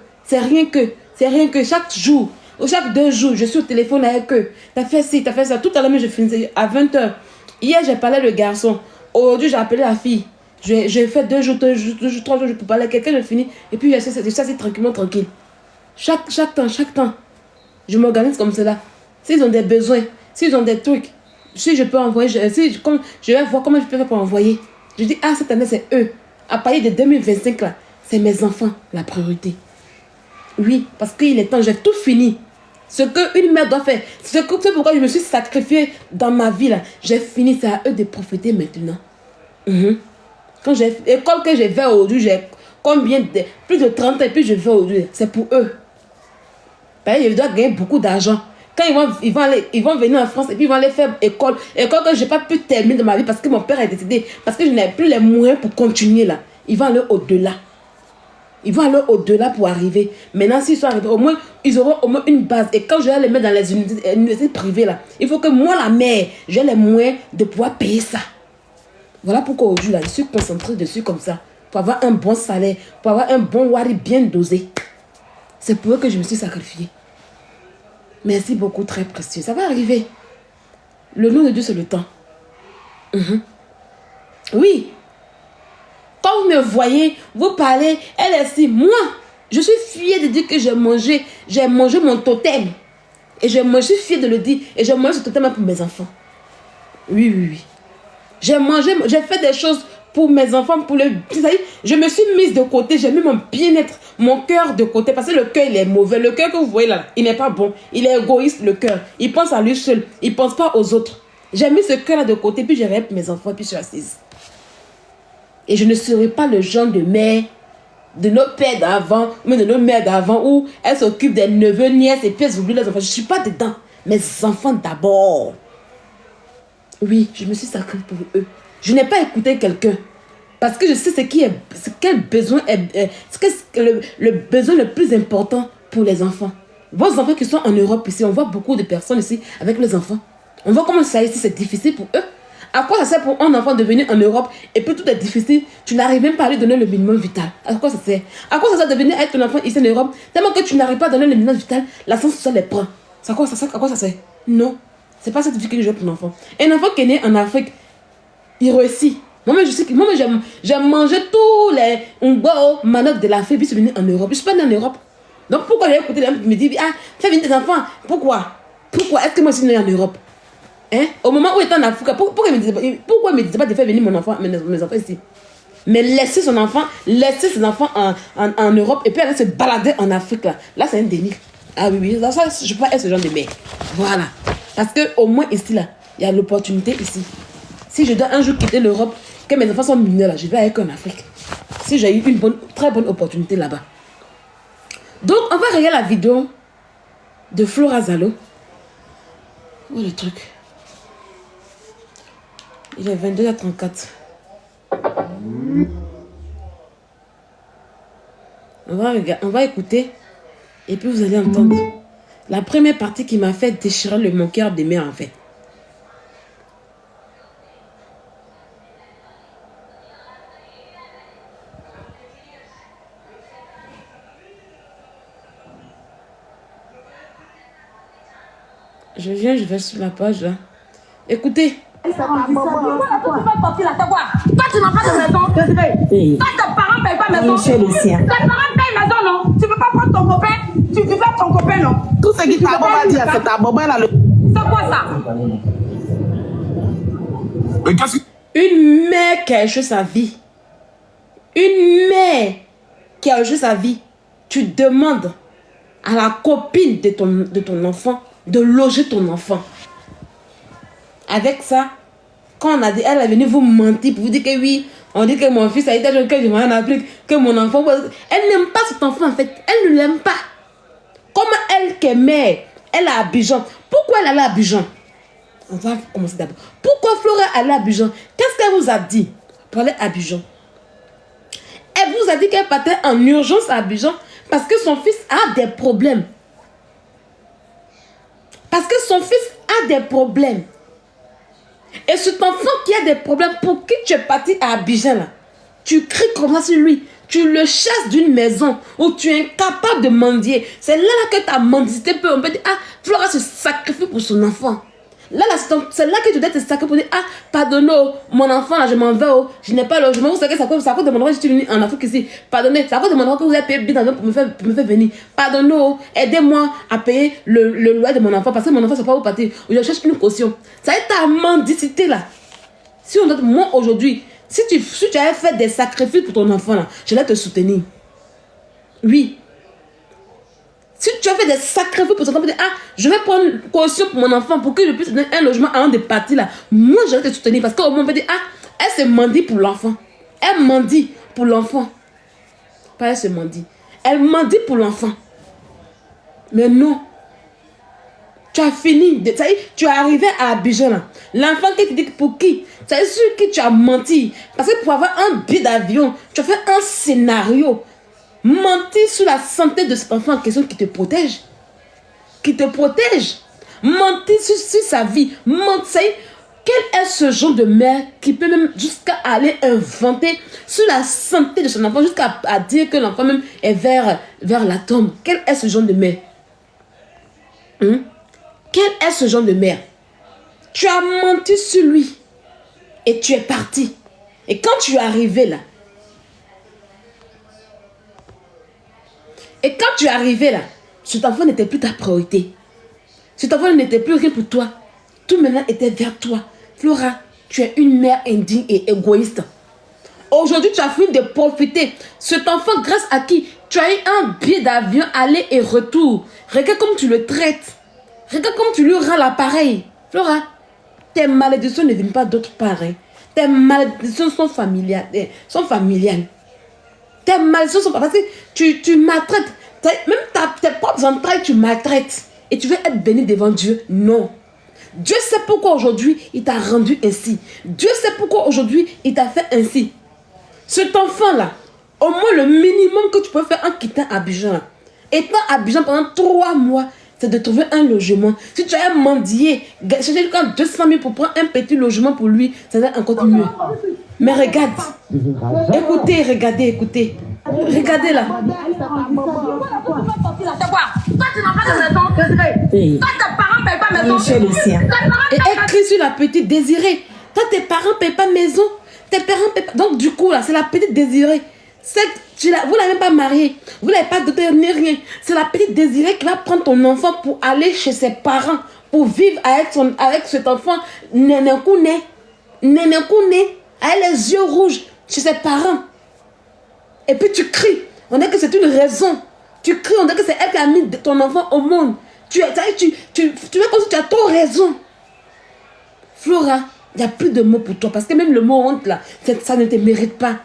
Chaque jour, ou chaque 2 jours, je suis au téléphone avec eux. T'as fait ci, t'as fait ça. Tout à l'heure, je finissais à 20h. Hier, j'ai parlé le garçon. Aujourd'hui, j'ai appelé la fille. J'ai fait 2 jours, 3 jours, je peux parler à quelqu'un, je finis. Et puis, c'est tranquillement, tranquille. Chaque temps. Je m'organise comme cela. S'ils ont des besoins, s'ils ont des trucs, si je peux envoyer, je vais voir comment je peux faire pour envoyer. Je dis, ah, cette année, c'est eux. À partir de 2025, là, c'est mes enfants, la priorité. Oui, parce qu'il est temps, j'ai tout fini. Ce qu'une mère doit faire, c'est pourquoi je me suis sacrifiée dans ma vie, là. J'ai fini, c'est à eux de profiter maintenant. L'école que je vais aujourd'hui, j'ai plus de 30 ans, et puis je vais aujourd'hui, c'est pour eux. Ben, je dois gagner beaucoup d'argent. Quand ils vont venir en France et puis ils vont aller faire école que je n'ai pas pu terminer dans ma vie parce que mon père est décédé, parce que je n'avais plus les moyens pour continuer là. Ils vont aller au-delà. Ils vont aller au-delà pour arriver. Maintenant, s'ils sont arrivés, au moins, ils auront au moins une base. Et quand je vais les mettre dans les universités privées là, il faut que moi, la mère, j'ai les moyens de pouvoir payer ça. Voilà pourquoi aujourd'hui là, je suis concentrée dessus comme ça. Pour avoir un bon salaire, pour avoir un bon wari bien dosé. C'est pour eux que je me suis sacrifiée. Merci beaucoup, très précieux. Ça va arriver. Le nom de Dieu, c'est le temps. Oui. Quand vous me voyez, vous parlez, elle est ici. Moi, je suis fière de dire que j'ai mangé mon totem. Et je suis fière de le dire. Et j'ai mangé ce totem pour mes enfants. Oui. J'ai fait des choses pour mes enfants, pour le... Je me suis mise de côté, j'ai mis mon bien-être, mon cœur de côté, parce que le cœur, il est mauvais. Le cœur que vous voyez là, il n'est pas bon. Il est égoïste, le cœur. Il pense à lui seul. Il ne pense pas aux autres. J'ai mis ce cœur-là de côté, puis j'ai répété mes enfants, puis je suis assise. Et je ne serai pas le genre de mère, de nos pères d'avant, mais de nos mères d'avant, où elles s'occupent des neveux, nièces, et puis elles oublient les enfants. Je ne suis pas dedans. Mes enfants d'abord. Oui, je me suis sacrifiée pour eux. Je n'ai pas écouté quelqu'un. Parce que je sais quel besoin est le besoin le plus important pour les enfants. Vos enfants qui sont en Europe ici, on voit beaucoup de personnes ici avec les enfants. On voit comment ça ici, c'est difficile pour eux. À quoi ça sert pour un enfant de venir en Europe et puis tout est difficile, tu n'arrives même pas à lui donner le minimum vital. À quoi ça sert? À quoi ça sert de venir avec ton enfant ici en Europe, tellement que tu n'arrives pas à donner le minimum vital, la science sociale les prend. À quoi ça sert? Non. C'est pas cette vie que je veux pour l'enfant. Un enfant qui est né en Afrique, il réussit. Moi, je sais que j'ai mangé tous les manottes de l'Afrique, puis je suis venu en Europe. Je suis pas né en Europe. Donc pourquoi j'ai écouté les gens qui me disent, ah, fais venir tes enfants. Pourquoi? Est-ce que moi je suis né en Europe? Au moment où il était en Afrique, pourquoi il me disait pas de faire venir mes enfants ici? Mais laisser ses enfants en Europe et puis aller se balader en Afrique, là c'est un déni. Ah oui, ça, je peux pas être ce genre de mère. Voilà. Parce qu'au moins ici, là, il y a l'opportunité ici. Si je dois un jour quitter l'Europe, que mes enfants sont mineurs, là, je vais aller en Afrique. Si j'ai eu une très bonne opportunité là-bas. Donc, on va regarder la vidéo de Flora Zalo. Où est le truc? Il est 22h34. On va écouter. Et puis vous allez entendre. La première partie qui m'a fait déchirer mon cœur de mère en fait. Je vais sur la page là. Écoutez. Pourquoi tu vas partir là, quoi? Toi, tu n'as pas de maison. Toi, tes parents ne payent pas maison. Tes parents payent maison, non? Tu ne peux pas prendre ton copain. Tu veux ton copain, non? Tout ce qui t'a pas dit, c'est ta maman là. C'est quoi ça? Une mère qui a échoué sa vie. Une mère qui a joué sa vie, tu demandes à la copine de ton enfant de loger ton enfant. Avec ça, quand on a dit, elle est venue vous mentir pour vous dire que oui, on dit que mon fils a été jeune, que je m'en applique, que mon enfant... Elle n'aime pas cet enfant en fait, elle ne l'aime pas. Comme elle qui est mère, elle est à Abidjan. Pourquoi elle est à Abidjan? On va commencer d'abord. Pourquoi Flora est allée à Abidjan? Qu'est-ce qu'elle vous a dit pour aller à Abidjan? Elle vous a dit qu'elle partait en urgence à Abidjan parce que son fils a des problèmes. Parce que son fils a des problèmes. Et cet enfant qui a des problèmes, pour qui tu es parti à Abidjan là, tu cries comme ça sur lui, tu le chasses d'une maison où tu es incapable de mendier. C'est là que ta mendicité peut, on peut dire, ah, Flora se sacrifie pour son enfant. Là, c'est là que tu dois te sacrifier pour dire, ah, pardonnez, mon enfant là, je m'en vais, je n'ai pas logement, vous savez que c'est à cause de mon enfant, je suis venu en Afrique ici. Pardonnez, c'est à cause de mon enfant que vous avez payé bien pour me faire venir. Pardonnez, aidez-moi à payer le loyer de mon enfant parce que mon enfant ne sait pas où partir. Je cherche une caution. Ça va être ta mendicité là. Si on doit, moi aujourd'hui, si tu avais fait des sacrifices pour ton enfant là, je vais te soutenir. Oui. Si tu as fait des sacrifices pour ton enfant, ah, je vais prendre une caution pour mon enfant pour que je puisse donner un logement avant de partir là. Moi, je vais te soutenir parce qu'au moins, on peut dire, ah, elle se mendie pour l'enfant. Elle mendie pour l'enfant. Pas elle se mendie. Elle mendie pour l'enfant. Mais non. Tu as fini. Ça y est, tu es arrivé à Abidjan là. L'enfant qui te dit pour qui? C'est sûr que tu as menti. Parce que pour avoir un billet d'avion, tu as fait un scénario. Mentir sur la santé de cet enfant en question qui te protège. Qui te protège. Mentir sur sa vie. Mentir. Quel est ce genre de mère qui peut même jusqu'à aller inventer sur la santé de son enfant, jusqu'à dire que l'enfant même est vers la tombe? Quel est ce genre de mère? Quel est ce genre de mère? Tu as menti sur lui et tu es parti. Et quand tu es arrivé là, cet enfant n'était plus ta priorité. Cet enfant n'était plus rien pour toi. Tout maintenant était vers toi. Flora, tu es une mère indigne et égoïste. Aujourd'hui, tu as fini de profiter. Cet enfant, grâce à qui tu as eu un billet d'avion aller et retour. Regarde comme tu le traites. Regarde comme tu lui rends l'appareil. Flora, tes malédictions ne viennent pas d'autre part. Tes malédictions sont familiales. Tes malédictions sont pas parce que tu maltraites. Même tes propres entrailles, tu maltraites. Et tu veux être béni devant Dieu. Non. Dieu sait pourquoi aujourd'hui il t'a rendu ainsi. Dieu sait pourquoi aujourd'hui il t'a fait ainsi. Cet enfant-là, au moins le minimum que tu peux faire en quittant Abidjan, étant à Abidjan pendant 3 mois, c'est de trouver un logement. Si tu as un mendier, chercher 200 000 pour prendre un petit logement pour lui, ça va être encore mieux. Mais regarde. Écoutez, regardez. Regardez là. Toi, tu n'as pas de maison. Toi, tes parents ne payent pas maison. Et elle crie sur la petite Désirée. Toi, tes parents ne payent pas maison. Tes parents ne payent pas. Donc, du coup, là, c'est la petite Désirée. Vous ne l'avez même pas mariée. Vous n'avez pas doté ni rien. C'est la petite Désirée qui va prendre ton enfant pour aller chez ses parents. Pour vivre avec cet enfant. Nénékouné. Avec les yeux rouges. Chez ses parents. Et puis tu cries. On dit que c'est une raison. Tu cries, on dit que c'est elle qui a mis ton enfant au monde. Tu veux comme si tu as trop raison. Flora, il n'y a plus de mots pour toi. Parce que même le mot honte là, ça ne te mérite pas.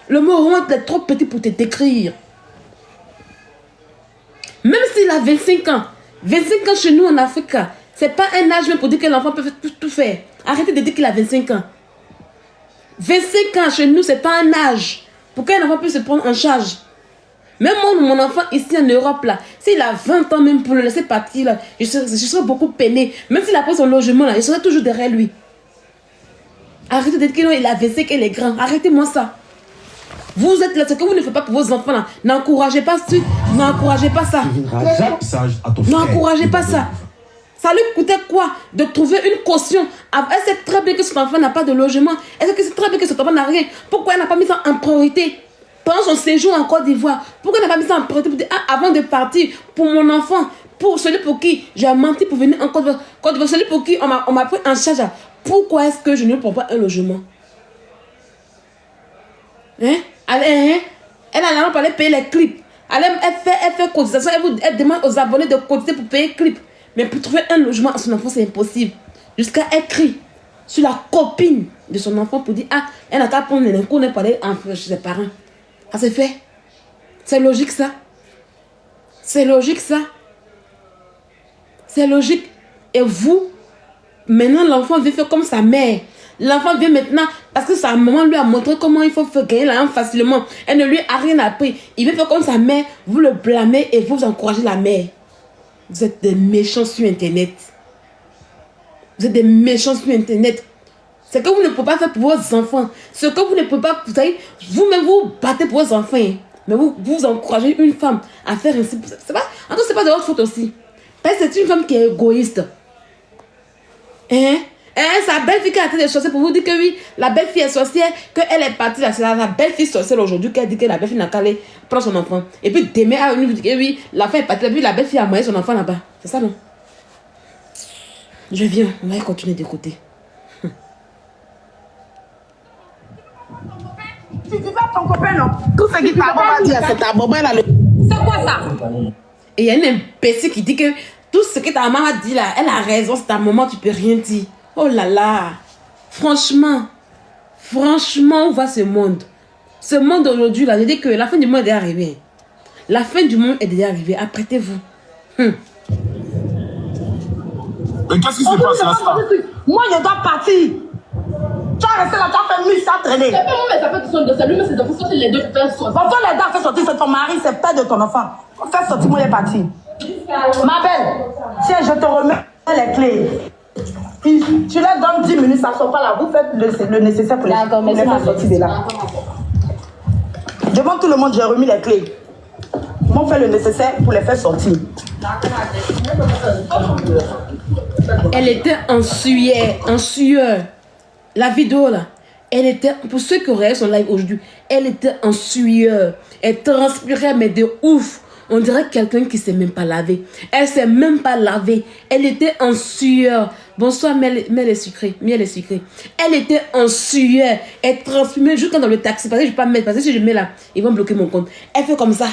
Le mot honte est trop petit pour te décrire. Même s'il a 25 ans. 25 ans chez nous en Afrique, c'est pas un âge même pour dire que l'enfant peut tout faire. Arrêtez de dire qu'il a 25 ans. 25 ans chez nous, c'est pas un âge. Pour qu'un enfant puisse se prendre en charge. Même moi, mon enfant ici en Europe, là, s'il a 20 ans même pour le laisser partir, là, je serais beaucoup peiné. Même s'il a pris son logement, là, je serai toujours derrière lui. Arrêtez de dire qu'il a 25 et il est grand. Arrêtez-moi ça. Vous êtes là, ce que vous ne faites pas pour vos enfants, là. N'encouragez pas ça. N'encouragez pas ça. N'encouragez pas ça. Ça lui coûtait quoi de trouver une caution? Elle sait très bien que cet enfant n'a pas de logement. Elle sait que c'est très bien que cet enfant n'a rien. Pourquoi elle n'a pas mis ça en priorité? Pendant son séjour en Côte d'Ivoire, pourquoi elle n'a pas mis ça en priorité pour dire, ah, avant de partir, pour mon enfant, pour celui pour qui j'ai menti pour venir en Côte d'Ivoire, celui pour qui on m'a pris en charge, pourquoi est-ce que je ne prends pas un logement? Hein? Allez, hein? Elle a l'argent pour aller payer les clips. Elle fait cotisation. Elle demande aux abonnés de cotiser pour payer les clips. Mais pour trouver un logement à son enfant, c'est impossible. Jusqu'à écrire sur la copine de son enfant pour dire ah, elle n'a qu'à prendre les cours pour aller chez ses parents. Ça c'est fait. C'est logique ça. C'est logique ça. C'est logique. Et vous, maintenant l'enfant vient faire comme sa mère. L'enfant vient maintenant parce que sa maman lui a montré comment il faut gagner l'argent facilement. Elle ne lui a rien appris. Il vient faire comme sa mère. Vous le blâmez et vous encouragez la mère. Vous êtes des méchants sur Internet. Vous êtes des méchants sur Internet. C'est que vous ne pouvez pas faire pour vos enfants. Ce que vous ne pouvez pas, vous savez, vous-même vous battez pour vos enfants. Mais vous encouragez une femme à faire ainsi. C'est pas, en tout cas, c'est pas de votre faute aussi. Parce que c'est une femme qui est égoïste. Sa belle-fille qui a été des sorcières pour vous dire que oui, la belle-fille est sorcière, qu'elle est partie là. C'est la belle-fille sorcière aujourd'hui qui a dit que la belle-fille n'a qu'à aller prendre son enfant. Et puis demain, elle nous dit que oui, la femme est partie là, puis la belle-fille a moyen son enfant là-bas. C'est ça non? Je viens, on va continuer d'écouter. Tu dis pas ton copain, non? Tout ce que ta maman dit, c'est ta maman là. C'est quoi ça? Et il y a une imbécile qui dit que tout ce que ta maman a dit là, elle a raison, c'est ta maman, tu peux rien dire. Oh là là. Franchement, où va ce monde? Ce monde aujourd'hui là, je dis que la fin du monde est déjà arrivée. La fin du monde est déjà arrivée. Apprêtez-vous. Mais qu'est-ce qui se passe là, ça? Moi, je dois partir. Tu as resté là, tu as fait 1000 ça traîner. C'est pas moi, mais ça fait son de salut, mais c'est de vous les deux faire sortir. Bon, les deux fait sortir, c'est ton mari, c'est père de ton enfant. Fais sortir, moi, il est parti. Ma belle, tiens, je te remets les clés. Puis, tu leur donnes 10 minutes, ça ne sort pas là. Vous faites le nécessaire pour les faire sortir de là. Devant tout le monde, j'ai remis les clés. On fait le nécessaire pour les faire sortir. Elle était en sueur. La vidéo là, elle était, pour ceux qui auraient son live aujourd'hui, elle était en sueur. Elle transpirait, mais de ouf. On dirait quelqu'un qui ne s'est même pas lavé. Elle ne s'est même pas lavée. Elle était en sueur. Bonsoir, Miel est sucrée. Miel est sucrée. Elle était en sueur. Elle transpirait juste dans le taxi. Parce que je ne vais pas mettre. Parce que si je mets là, ils vont bloquer mon compte. Elle fait comme ça.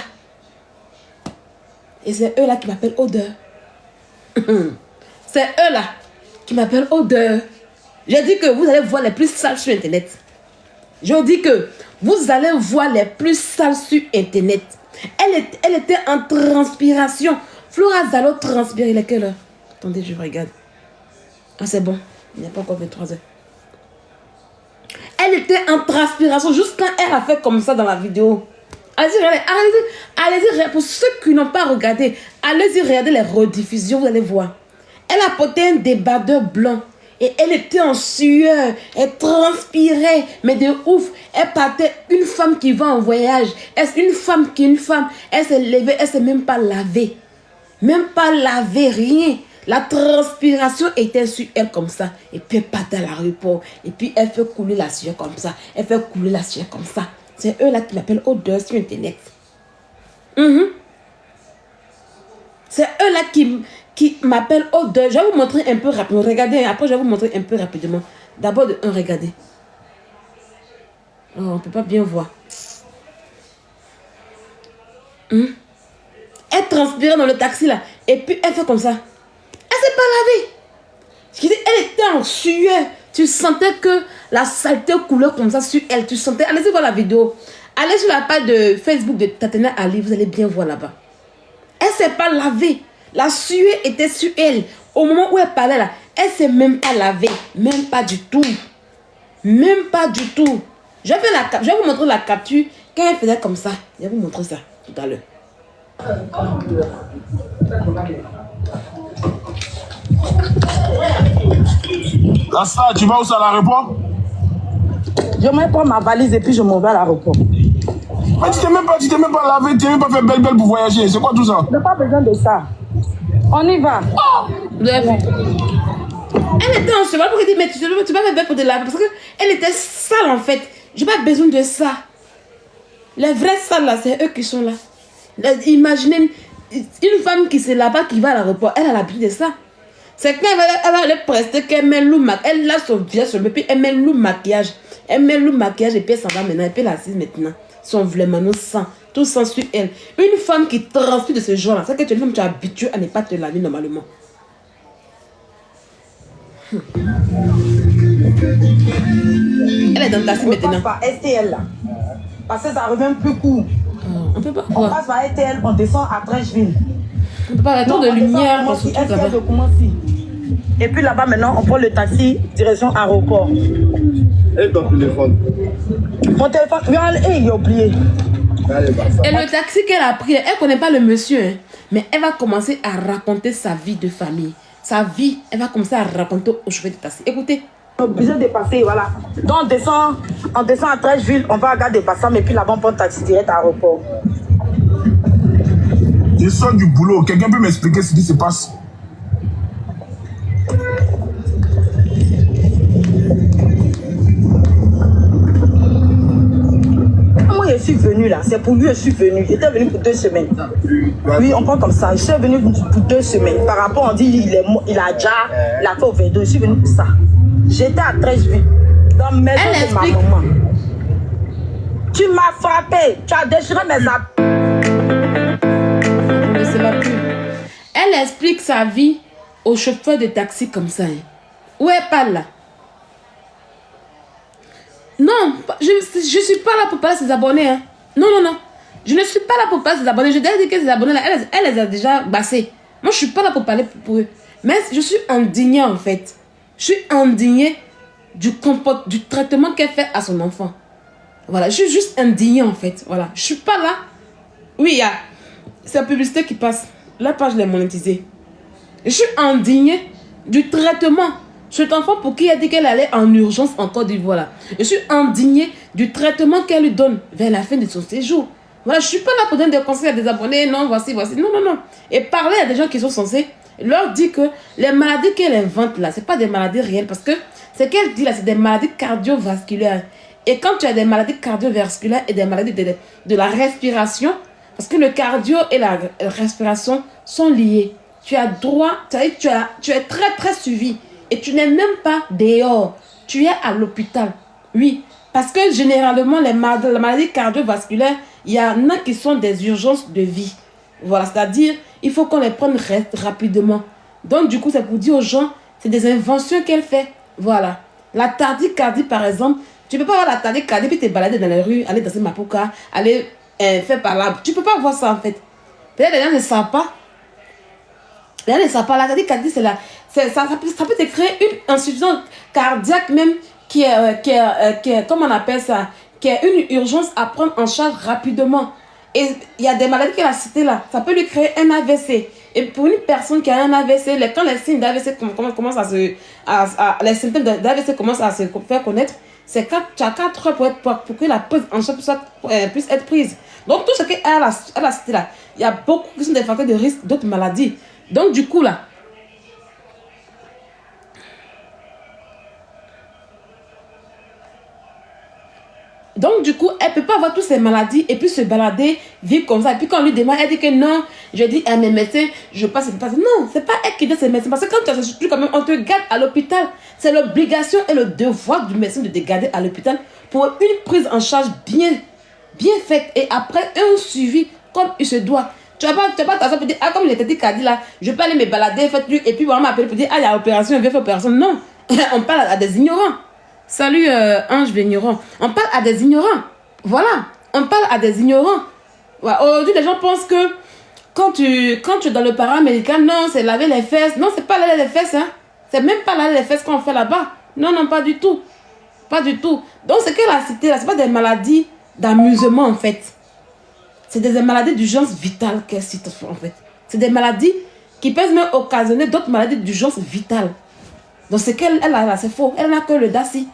Et c'est eux là qui m'appellent odeur. C'est eux là qui m'appellent odeur. Je dis que vous allez voir les plus sales sur Internet. Je dis que vous allez voir les plus sales sur Internet. Elle était en transpiration. Flora Zalo transpire. Il est quelle heure? Attendez, je regarde. Ah, c'est bon. Il n'y a pas encore 23 heures. Elle était en transpiration juste quand elle a fait comme ça dans la vidéo. Allez-y, pour ceux qui n'ont pas regardé, allez-y regarder les rediffusions, vous allez voir. Elle a porté un débardeur blanc. Et elle était en sueur, elle transpirait, mais de ouf. Elle partait, une femme qui va en voyage. Une femme, elle s'est levée, elle s'est même pas lavée. Même pas lavée, rien. La transpiration était sur elle comme ça. Et puis elle partait à l'aéroport. Et puis elle fait couler la sueur comme ça. C'est eux là qui m'appellent odeur sur Internet. C'est eux là qui m'appellent odeur. Je vais vous montrer un peu rapidement. Regardez, après je vais vous montrer un peu rapidement. D'abord de un, regardez. Oh, on ne peut pas bien voir. Elle transpirait dans le taxi là. Et puis elle fait comme ça. Elle s'est pas lavée. Elle était en sueur. Tu sentais que la saleté coulait comme ça sur elle. Tu sentais. Allez-y voir la vidéo. Allez sur la page de Facebook de Tatiana Ali. Vous allez bien voir là-bas. Elle s'est pas lavée. La sueur était sur elle. Au moment où elle parlait là, elle s'est même pas lavée. Même pas du tout. Même pas du tout. Je vais vous montrer la capture. Quand elle faisait comme ça, je vais vous montrer ça tout à l'heure. Là, ça, tu vas où ça à l'aéroport? Je me prends ma valise et puis je m'en vais à l'aéroport. Mais tu t'es même pas lavé, tu n'as même pas fait belle pour voyager. C'est quoi tout ça? Je n'ai pas besoin de ça. On y va. Vous avez vu? Elle était en cheval pour dire, mais tu vas faire belle pour te laver. Parce qu'elle était sale en fait. Je n'ai pas besoin de ça. Les vrais sales là, c'est eux qui sont là. Imaginez une femme qui se lave pas, qui va à l'aéroport. Elle a l'habitude de ça. C'est quand elle va aller prester qu'elle met le maquillage. Elle a son visage sur le puis elle met le maquillage. Elle met le maquillage et puis elle s'en va maintenant. Et puis elle assise maintenant. son vlémano sang, tout sang sur elle. Une femme qui transpire de ce genre-là, c'est que tu es habitué à ne pas te laver normalement. Elle est dans le taxi maintenant. On passe par STL là. Parce que ça revient plus court. On peut pas On voir. passe par STL, on descend à Trècheville. On peut pas avoir tant de lumière dans ce truc là-bas. Et puis là-bas maintenant, on prend le taxi direction aéroport. Et ton téléphone? Mon téléphone, viens, il a oublié. Et le taxi qu'elle a pris, elle connaît pas le monsieur, hein, mais elle va commencer à raconter sa vie de famille. Sa vie, elle va commencer à raconter au chauffeur de taxi. Écoutez. On est obligé de passer, voilà. Donc on descend à Trècheville, on va à Gare des Bassam et puis là-bas on prend le taxi direct à l'aéroport. Je sors du boulot, quelqu'un peut m'expliquer ce qui se passe? Moi je suis venu là, c'est pour lui je suis venu. J'étais venu pour 2 semaines. Oui, on prend comme ça. Je suis venu pour 2 semaines. Par rapport, on dit il a déjà la fait au 22. Je suis venu pour ça. J'étais à Trècheville, dans la maison de ma maman. Tu m'as frappé, tu as déchiré mes habits. Elle explique sa vie au chauffeur de taxi comme ça. Hein. Où elle parle là? Non, je ne suis pas là pour parler de ses abonnés. Hein. Non, non, non. Je ne suis pas là pour parler de ses abonnés. Je dois dire que ces abonnés là, elle les a déjà bassés. Moi, je ne suis pas là pour parler pour eux. Mais je suis indignée en fait. Je suis indignée du traitement qu'elle fait à son enfant. Voilà, je suis juste indignée en fait. Voilà, je suis pas là. Oui, il y a c'est la publicité qui passe. La page l'est monétisée. Je suis indignée du traitement. Cet enfant pour qui elle dit qu'elle allait en urgence en Côte d'Ivoire là. Je suis indignée du traitement qu'elle lui donne vers la fin de son séjour. Voilà, je suis pas là pour donner des conseils à des abonnés. Non, voici. Non, non, non. Et parler à des gens qui sont censés leur dire que les maladies qu'elle invente là, c'est pas des maladies réelles parce que ce qu'elle dit là, c'est des maladies cardiovasculaires. Et quand tu as des maladies cardiovasculaires et des maladies de la respiration, parce que le cardio et la respiration sont liés, tu as droit, tu es très très suivi et tu n'es même pas dehors, tu es à l'hôpital. Oui, parce que généralement les maladies cardiovasculaires, il y en a qui sont des urgences de vie. Voilà, c'est-à-dire, il faut qu'on les prenne rapidement. Donc, du coup, c'est pour dire aux gens, c'est des inventions qu'elle fait. Voilà. La tardicardie, par exemple, tu ne peux pas avoir la tardicardie puis te balader dans les rues, aller danser Mapuka, aller faire par là. Tu ne peux pas voir ça, en fait. Peut-être les gens ne savent pas. Les gens ne savent pas. La tardicardie, ça peut te créer une insuffisance cardiaque même qui est, comment on appelle ça, qui est une urgence à prendre en charge rapidement. Et il y a des maladies qu'elle a citées là. Ça peut lui créer un AVC. Et pour une personne qui a un AVC, quand les signes d'AVC commencent les symptômes d'AVC commencent à se faire connaître, c'est quand tu as 4 heures pour que la prise en charge puisse être prise. Donc tout ce qu'elle a cité là, il y a beaucoup qui sont des facteurs de risque d'autres maladies. Donc du coup là, elle ne peut pas avoir toutes ces maladies et puis se balader, vivre comme ça. Et puis quand on lui demande, elle dit que non, je dis à mes médecins, je passe. Non, c'est pas elle qui dit ses médecins. Parce que quand tu as ce truc, quand même, on te garde à l'hôpital. C'est l'obligation et le devoir du médecin de te garder à l'hôpital pour une prise en charge bien faite. Et après, un suivi comme il se doit. Tu vas pas t'asseoir pour dire, ah, comme il était dit qu'a dit là, je peux aller me balader, faire truc. Et puis on m'appelle pour dire, ah, il y a opération, viens faire opération. Non, on parle à des ignorants. Salut Ange Vigneron. On parle à des ignorants. Voilà. On parle à des ignorants. Voilà. Aujourd'hui, les gens pensent que quand tu es dans le paramédical, non, c'est laver les fesses. Non, c'est pas laver les fesses. Hein. C'est même pas laver les fesses qu'on fait là-bas. Non, non, pas du tout. Pas du tout. Donc, ce qu'elle a cité là, c'est pas des maladies d'amusement en fait. C'est des maladies d'urgence vitale qu'elle cite en fait. C'est des maladies qui peuvent même occasionner d'autres maladies d'urgence vitale. Donc, ce qu'elle a là, c'est faux. Elle n'a que le DACI.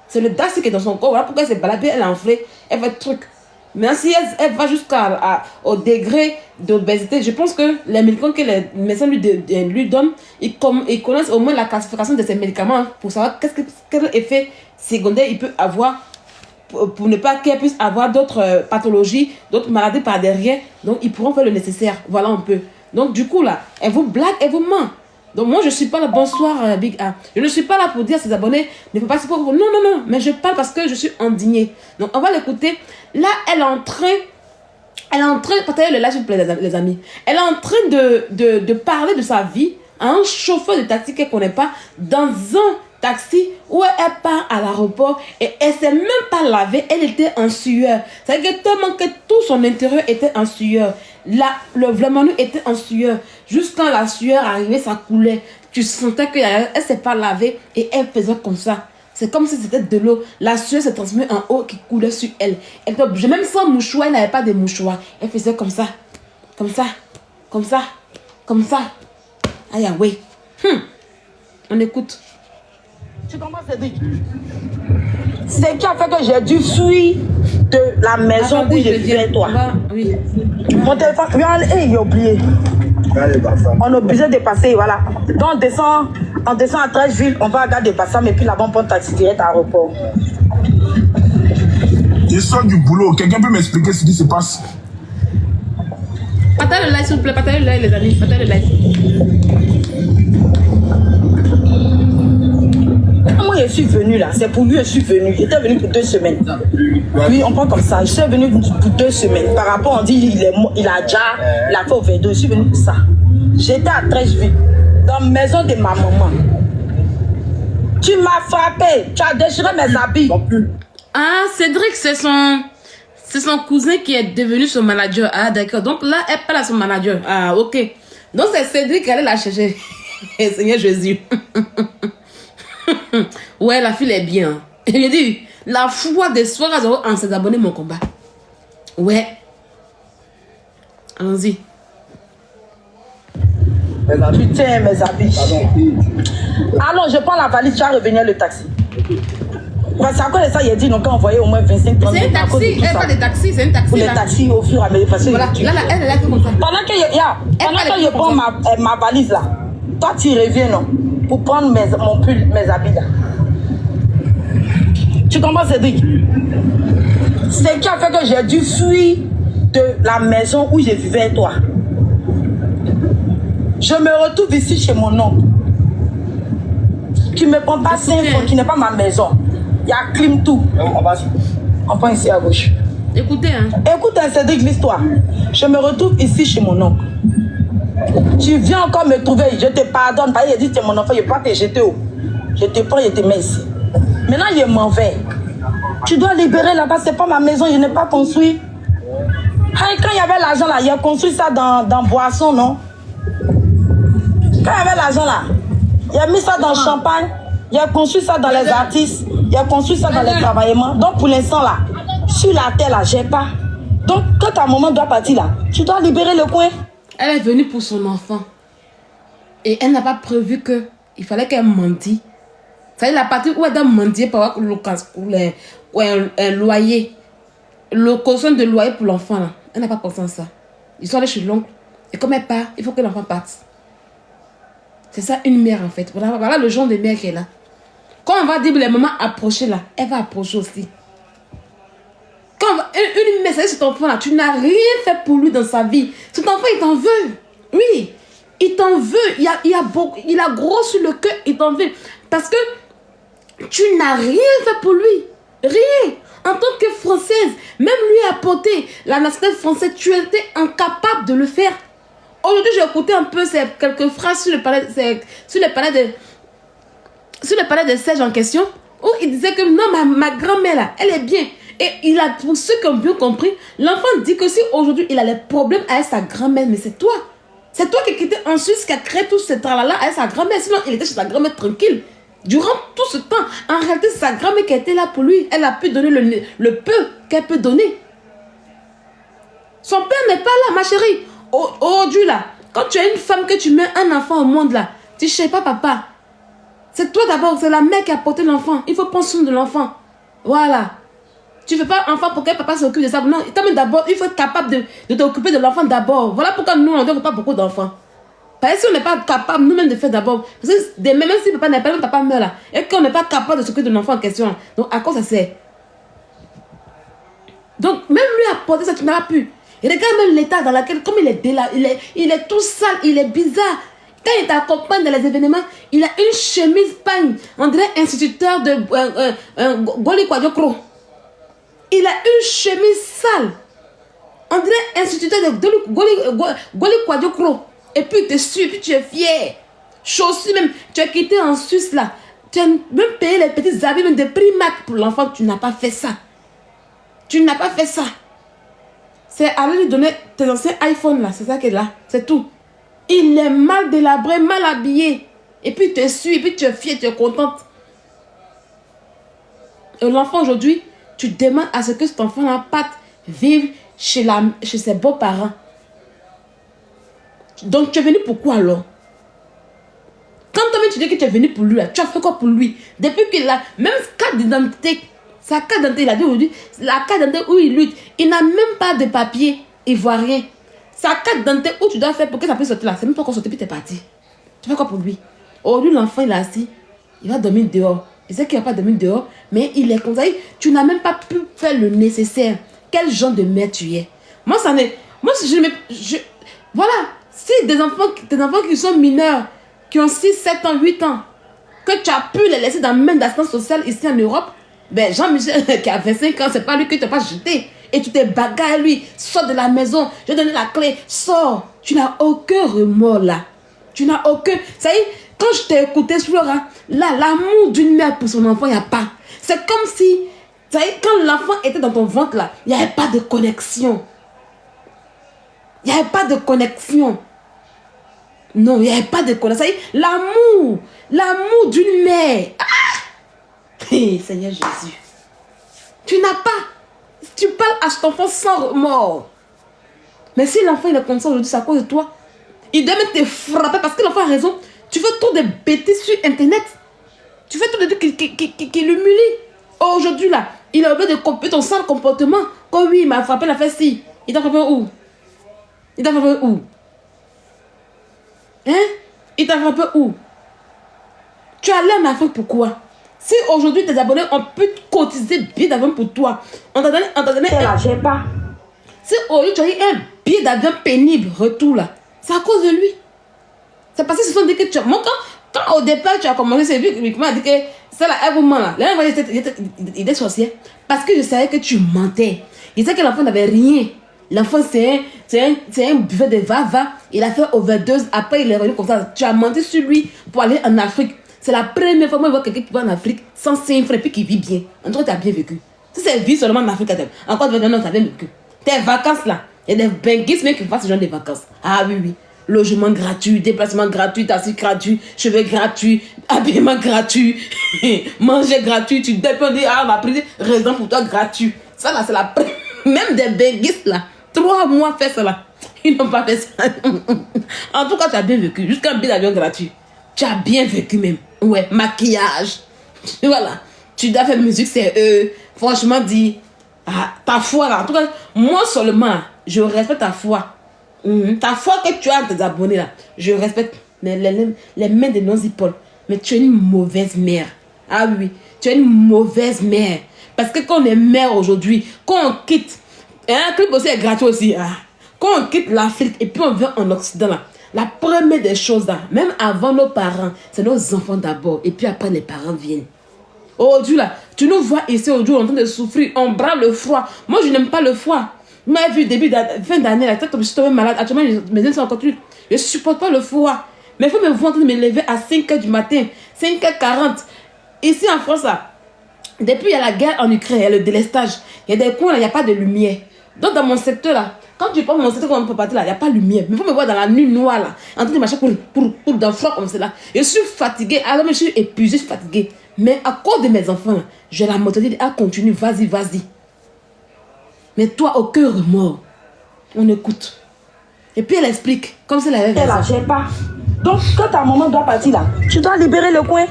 C'est le DACI qui est dans son corps. Voilà pourquoi elle s'est baladée, elle est enflée, elle fait truc. Mais si elle va jusqu'au degré d'obésité, je pense que les médicaments que les médecins lui donnent, ils connaissent au moins la classification de ces médicaments pour savoir quel effet secondaire il peut avoir pour ne pas qu'elle puisse avoir d'autres pathologies, d'autres maladies par derrière. Donc, ils pourront faire le nécessaire. Voilà un peu. Donc, du coup, là, elle vous blague, elle vous ment. Donc moi, je ne suis pas là, bonsoir Big A. Je ne suis pas là pour dire à ses abonnés, ne faut pas se pour... Non, non, non, mais je parle parce que je suis indignée. Donc on va l'écouter. Là, elle est en train, partagez le live s'il vous plaît les amis. Elle est en train de parler de sa vie à un chauffeur de taxi qu'elle ne connaît pas dans un taxi où elle part à l'aéroport et elle ne s'est même pas lavée, elle était en sueur. C'est-à-dire que tellement que tout son intérieur était en sueur. Là, vraiment, nous était en sueur. Juste quand la sueur arrivait, ça coulait. Tu sentais qu'elle ne s'est pas lavée et elle faisait comme ça. C'est comme si c'était de l'eau. La sueur s'est transmise en eau qui coulait sur elle. Même sans mouchoir, elle n'avait pas de mouchoir. Elle faisait comme ça. Comme ça. Comme ça. Comme ça. Aïe, oui. On écoute. Tu comprends, Cédric? C'est qui a fait que j'ai dû fuir de la maison où je vivais avec toi. Oui. Mon téléphone, il a oublié. On est obligé de passer, voilà. Donc on descend à Trècheville, on va à Gare de Bassam et puis là-bas on prend un taxi direct à l'aéroport. Je sors du boulot, quelqu'un peut m'expliquer ce qui se passe? Partagez le like s'il vous plaît, partagez le like les amis, partagez le like. Moi je suis venue là, c'est pour lui je suis venue. J'étais venue pour 2 semaines. Oui, on prend comme ça. Je suis venue pour 2 semaines. Par rapport, on dit il a déjà la fait au 22. Je suis venue pour ça. J'étais à Trècheville, dans la maison de ma maman. Tu m'as frappé, tu as déchiré mes habits. Ah, Cédric, c'est son cousin qui est devenu son manager. Ah, d'accord. Donc là, elle parle à son manager. Ah, ok. Donc c'est Cédric qui allait la chercher. Seigneur Jésus. Ouais, la fille est bien. Il lui dit, la foi des soirs en ses abonnés, mon combat. Ouais. Allons-y. Putain, mes habits. Ah non, je prends la valise, tu vas revenir le taxi. Parce qu'à cause de ça, il a dit, donc on voyait au moins 25 30. C'est un taxi, elle parle de taxi, c'est un taxi. Pour les taxis au fur et à mesure. Voilà, là, elle est là comme ça. Pendant que je prends ma valise là, toi tu reviens non, pour prendre mon pull, mes habits là. Tu comprends, Cédric? C'est qui a fait que j'ai dû fuir de la maison où je vivais avec toi. Je me retrouve ici chez mon oncle, qui ne me prend pas 5 fois, qui n'est pas ma maison. Il y a clim tout. On prend ici à gauche. Écoutez, hein. Écoute, Cédric, l'histoire. Je me retrouve ici chez mon oncle. Tu viens encore me trouver, je te pardonne. Parce qu'il dit, c'est mon enfant, je ne vais pas te jeter. Je te prends, je te mets ici. Maintenant, il m'en vais. Tu dois libérer là-bas, c'est pas ma maison, je n'ai pas construit. Quand il y avait l'argent là, il a construit ça dans Boisson, non? Quand il y avait l'argent là, il a mis ça dans le champagne, il a construit ça dans les artistes, il a construit ça dans les travaillements. Donc pour l'instant là, sur la terre là, j'ai pas. Donc quand ta maman doit partir là, tu dois libérer le coin. Elle est venue pour son enfant. Et elle n'a pas prévu que il fallait qu'elle mendie. C'est la partie où elle doit mendier pour avoir un loyer. Le caution de loyer pour l'enfant là. Elle n'a pas pensé à ça. Ils sont allés chez l'oncle. Et comme elle part, il faut que l'enfant parte. C'est ça une mère en fait. Voilà le genre de mère qu'elle a. Quand on va dire les mamans approcher là, elle va approcher aussi. Quand une mère, c'est cet enfant là, tu n'as rien fait pour lui dans sa vie. Cet enfant, il t'en veut. Oui, il t'en veut. Il a gros sur le cœur, il t'en veut. Parce que tu n'as rien fait pour lui. Rien. En tant que Française, même lui apporter la nationalité française, tu étais incapable de le faire. Aujourd'hui, j'ai écouté un peu quelques phrases sur le palais de Serge en question, où il disait que non, ma grand-mère là, elle est bien. Et pour ceux qui ont bien compris, l'enfant dit que si aujourd'hui il a des problèmes avec sa grand-mère, mais c'est toi. C'est toi qui es quitté en Suisse, qui a créé tout ce tralala avec sa grand-mère. Sinon, il était chez sa grand-mère tranquille. Durant tout ce temps, en réalité, c'est sa grand-mère qui était là pour lui. Elle a pu donner le peu qu'elle peut donner. Son père n'est pas là, ma chérie. Aujourd'hui, là, quand tu as une femme, que tu mets un enfant au monde, là, tu ne sais pas, papa. C'est toi d'abord, c'est la mère qui a porté l'enfant. Il faut prendre soin de l'enfant. Voilà. Tu ne fais pas enfant pour que papa s'occupe de ça. Non, d'abord, il faut être capable de t'occuper de l'enfant d'abord. Voilà pourquoi nous, on ne donne pas beaucoup d'enfants. Parce que si on n'est pas capable nous-mêmes de faire d'abord, parce que même si papa n'est pas là, papa meurt là, et qu'on n'est pas capable de s'occuper de l'enfant en question, donc à quoi ça sert? Donc, même lui a porté ça, tu n'as pas pu. Et regarde même l'état dans lequel, comme il est tout sale, il est bizarre. Quand il t'accompagne dans les événements, il a une chemise pagne. On dirait instituteur de Goli Kwadjokro. Il a une chemise sale. On dirait instituteur de Goli Kwadjokro. Et puis il te suit, puis tu es fier. Chaussures même. Tu as quitté en Suisse là. Tu as même payé les petits habits même de Primark pour l'enfant. Tu n'as pas fait ça. Tu n'as pas fait ça. C'est aller lui donner tes anciens iPhones là. C'est ça qui est là. C'est tout. Il est mal délabré, mal habillé. Et puis il te suit, et puis tu es fier, tu es contente. Et l'enfant aujourd'hui, tu demandes à ce que cet enfant-là parte vivre chez ses beaux-parents. Donc tu es venu pour quoi alors? Quand toi-même tu dis que tu es venu pour lui, là, tu as fait quoi pour lui? Depuis qu'il a, même carte d'identité, sa carte d'identité, il a dit aujourd'hui, la carte d'identité où il lutte, il n'a même pas de papier ivoirien. Sa carte d'identité où tu dois faire pour que ça puisse sortir là, c'est même pas encore sorti, puis tu es parti. Tu fais quoi pour lui? Aujourd'hui, l'enfant il est assis, il va dormir dehors. Il sait qu'il ne va pas dormir dehors, mais il est comme ça. Tu n'as même pas pu faire le nécessaire. Quel genre de mère tu es? Moi, ça n'est. Moi, voilà. Si des enfants qui sont mineurs, qui ont 6, 7 ans, 8 ans, que tu as pu les laisser dans le même d'assistance sociale ici en Europe, ben Jean-Michel qui a 25 ans, c'est pas lui qui t'a pas jeté. Et tu t'es bagarré lui, sors de la maison, je vais donner la clé, sors. Tu n'as aucun remords là. Tu n'as aucun. Ça y est, quand je t'ai écouté, Flora, là, l'amour d'une mère pour son enfant, il n'y a pas. C'est comme si, ça y est, quand l'enfant était dans ton ventre là, il n'y avait pas de connexion. Il n'y avait pas de connexion. Non, il n'y avait pas de connexion. Ça y est, l'amour d'une mère. Ah! Hey, Seigneur Jésus. Tu n'as pas. Tu parles à cet enfant sans remords. Mais si l'enfant il est comme ça aujourd'hui, c'est à cause de toi. Il doit même te frapper parce que l'enfant a raison. Tu fais trop de bêtises sur internet. Tu fais trop de trucs qui l'humilient. Aujourd'hui là, il a oublié de copier ton sale comportement. Quand oui, il m'a frappé la fesse ci. Il t'a frappé où? Il t'a frappé où? Hein? Il t'a frappé où? Tu es allé en Afrique pourquoi? Si aujourd'hui tes abonnés ont pu cotiser billet d'avion pour toi, on t'a donné là, j'ai pas. Si aujourd'hui tu as eu un billet d'avion pénible, retour là, c'est à cause de lui. C'est parce qu'ils se sont dit que tu as. Moi, quand au départ tu as commencé, c'est lui qui m'a dit que c'est là, un moment là. Là, il était sorcier. Parce que je savais que tu mentais. Il disait que l'enfant n'avait rien. L'enfant, c'est un buffet de va-va. Il a fait overdose. Après, il est revenu comme ça. Tu as menti sur lui pour aller en Afrique. C'est la première fois que moi, je vois quelqu'un qui va en Afrique sans 5 francs et puis qui vit bien. En tout cas, tu as bien vécu. Si c'est vie seulement en Afrique, encore non, tu as bien vécu. Tes vacances là, il y a des benguistes même qui font ce genre de vacances. Ah oui, oui. Logement gratuit, déplacement gratuit, taxi gratuit, cheveux gratuits, habillement gratuit, manger gratuit. Tu dépends, ah, on a pris raison pour toi gratuit. Ça là, c'est la première. Même des benguistes là, 3 mois fait ça là. Ils n'ont pas fait ça. En tout cas, tu as bien vécu. Jusqu'à un billet d'avion gratuit. Tu as bien vécu même. Ouais, maquillage. Voilà. Tu dois faire musique, c'est eux. Franchement, dit. Ah, ta foi là. En tout cas, moi seulement, je respecte ta foi. Ta foi que tu as tes abonnés là. Je respecte les mains de Nonzi-Paul. Mais tu es une mauvaise mère. Ah oui, tu es une mauvaise mère. Parce que quand on est mère aujourd'hui, quand on quitte. Un clip aussi est gratuit aussi. Ah, quand on quitte l'Afrique et puis on vient en Occident là. La première des choses là, même avant nos parents, c'est nos enfants d'abord. Et puis après, les parents viennent. Aujourd'hui là, tu nous vois ici aujourd'hui en train de souffrir. On brave le froid. Moi, je n'aime pas le froid. Moi, vu début fin d'année, là, je suis tombée malade. Actuellement, mes enfants sont encore trucs. Je ne supporte pas le froid. Mais il faut me voir en train de me lever à 5h du matin. 5h40. Ici en France là, depuis il y a la guerre en Ukraine, il y a le délestage. Il y a des coins là, il n'y a pas de lumière. Donc dans mon secteur là, quand tu prends mon secteur comme on peut partir là, il n'y a pas de lumière. Mais il faut me voir dans la nuit noire là, en train de marcher pour dans le froid comme cela. Je suis fatiguée, alors je suis épuisée, je suis fatiguée. Mais à cause de mes enfants là, je la motive à continuer, vas-y, vas-y. Mais toi, aucun remords. On écoute. Et puis elle explique, comme si elle avait raison. là, j'ai pas. Donc quand ta maman doit partir là, tu dois libérer le coin.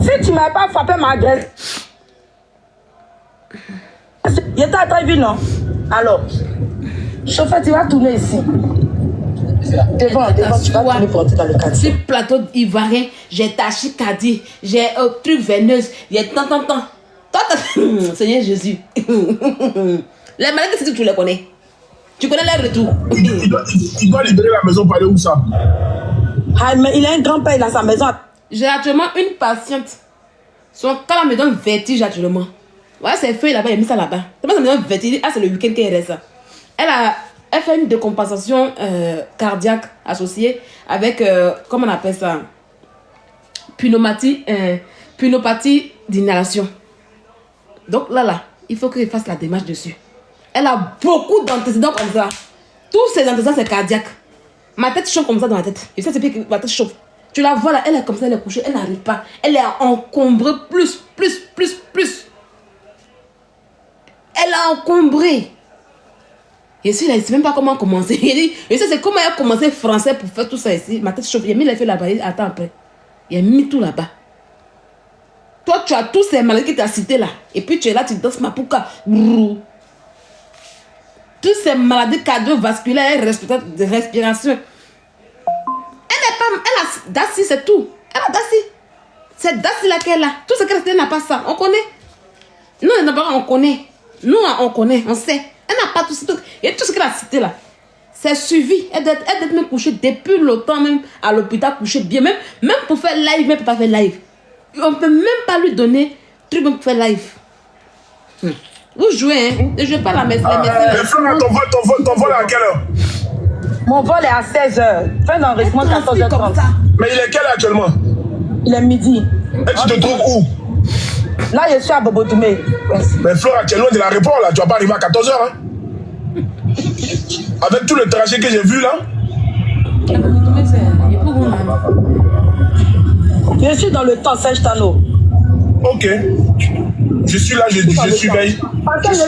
Si tu m'as pas frappé ma gueule, il était à ta vie, non? Alors, chauffeur, tu vas tourner ici. Devant, tu vas tourner pour entrer dans le quartier. Sur plateau ivoirien, j'ai tachykardie, j'ai un truc veineuse, j'ai tant. Toi, Seigneur Jésus. Les maladies, c'est que tu les connais. Tu connais leur retour. Il doit libérer la maison par où ça? Ah, mais il a un grand-père, il a sa maison. J'ai actuellement une patiente. Son cas me donne vertige actuellement. Ouais, ses feuilles là-bas, il a mis ça là-bas. Ça me donne vertige. Ah, c'est le week-end qu'elle reste ça. Elle fait une décompensation cardiaque associée avec, comment on appelle ça, pneumopathie d'inhalation. Donc là, il faut qu'il fasse la démarche dessus. Elle a beaucoup d'antécédents comme ça. Tous ces antécédents, c'est cardiaque. Ma tête chauffe comme ça dans ma tête. Et ça, c'est que ma tête chauffe. Tu la vois là, elle est comme ça, elle est couchée, elle n'arrive pas. Elle est encombrée plus. Elle a encombré. Et ici, là, il ne sait même pas comment commencer. Il dit, et ça, c'est comment elle a commencé français pour faire tout ça ici. Ma tête chauffe. Il a mis les feux là-bas. Attends après. Il a mis tout là-bas. Toi, tu as tous ces maladies que tu as citées là. Et puis tu es là, tu danses ma pouka. Toutes ces maladies cardiovasculaires et de respiration. Elle a Daci, c'est tout. Elle a Daci. C'est Daci là qu'elle a. Tout ce qu'elle n'a pas ça. On connaît. Nous, on connaît. Nous, on connaît. On sait. Elle n'a pas tout ça. Et tout ce qu'elle a cité là. C'est suivi. Elle doit être même couchée depuis longtemps, même à l'hôpital, couchée bien. Même pour faire live, même pour pas faire live. On ne peut même pas lui donner truc pour faire live. Vous jouez, hein? Ne jouez pas la messe. Mais Flora, ton vol est à quelle heure? Mon vol est à 16h. Fin d'enregistrement 14h30. Mais il est quelle heure actuellement? Il est midi. Et tu te trouves où? Là, je suis à Bobo-Toumé. Mais Flora, tu es loin de l'aéroport là. Tu vas pas arriver à 14h. Hein? Avec tout le trajet que j'ai vu là. Je suis dans le temps, Serge Tano. Ok. Je suis là, je surveille. Parce que je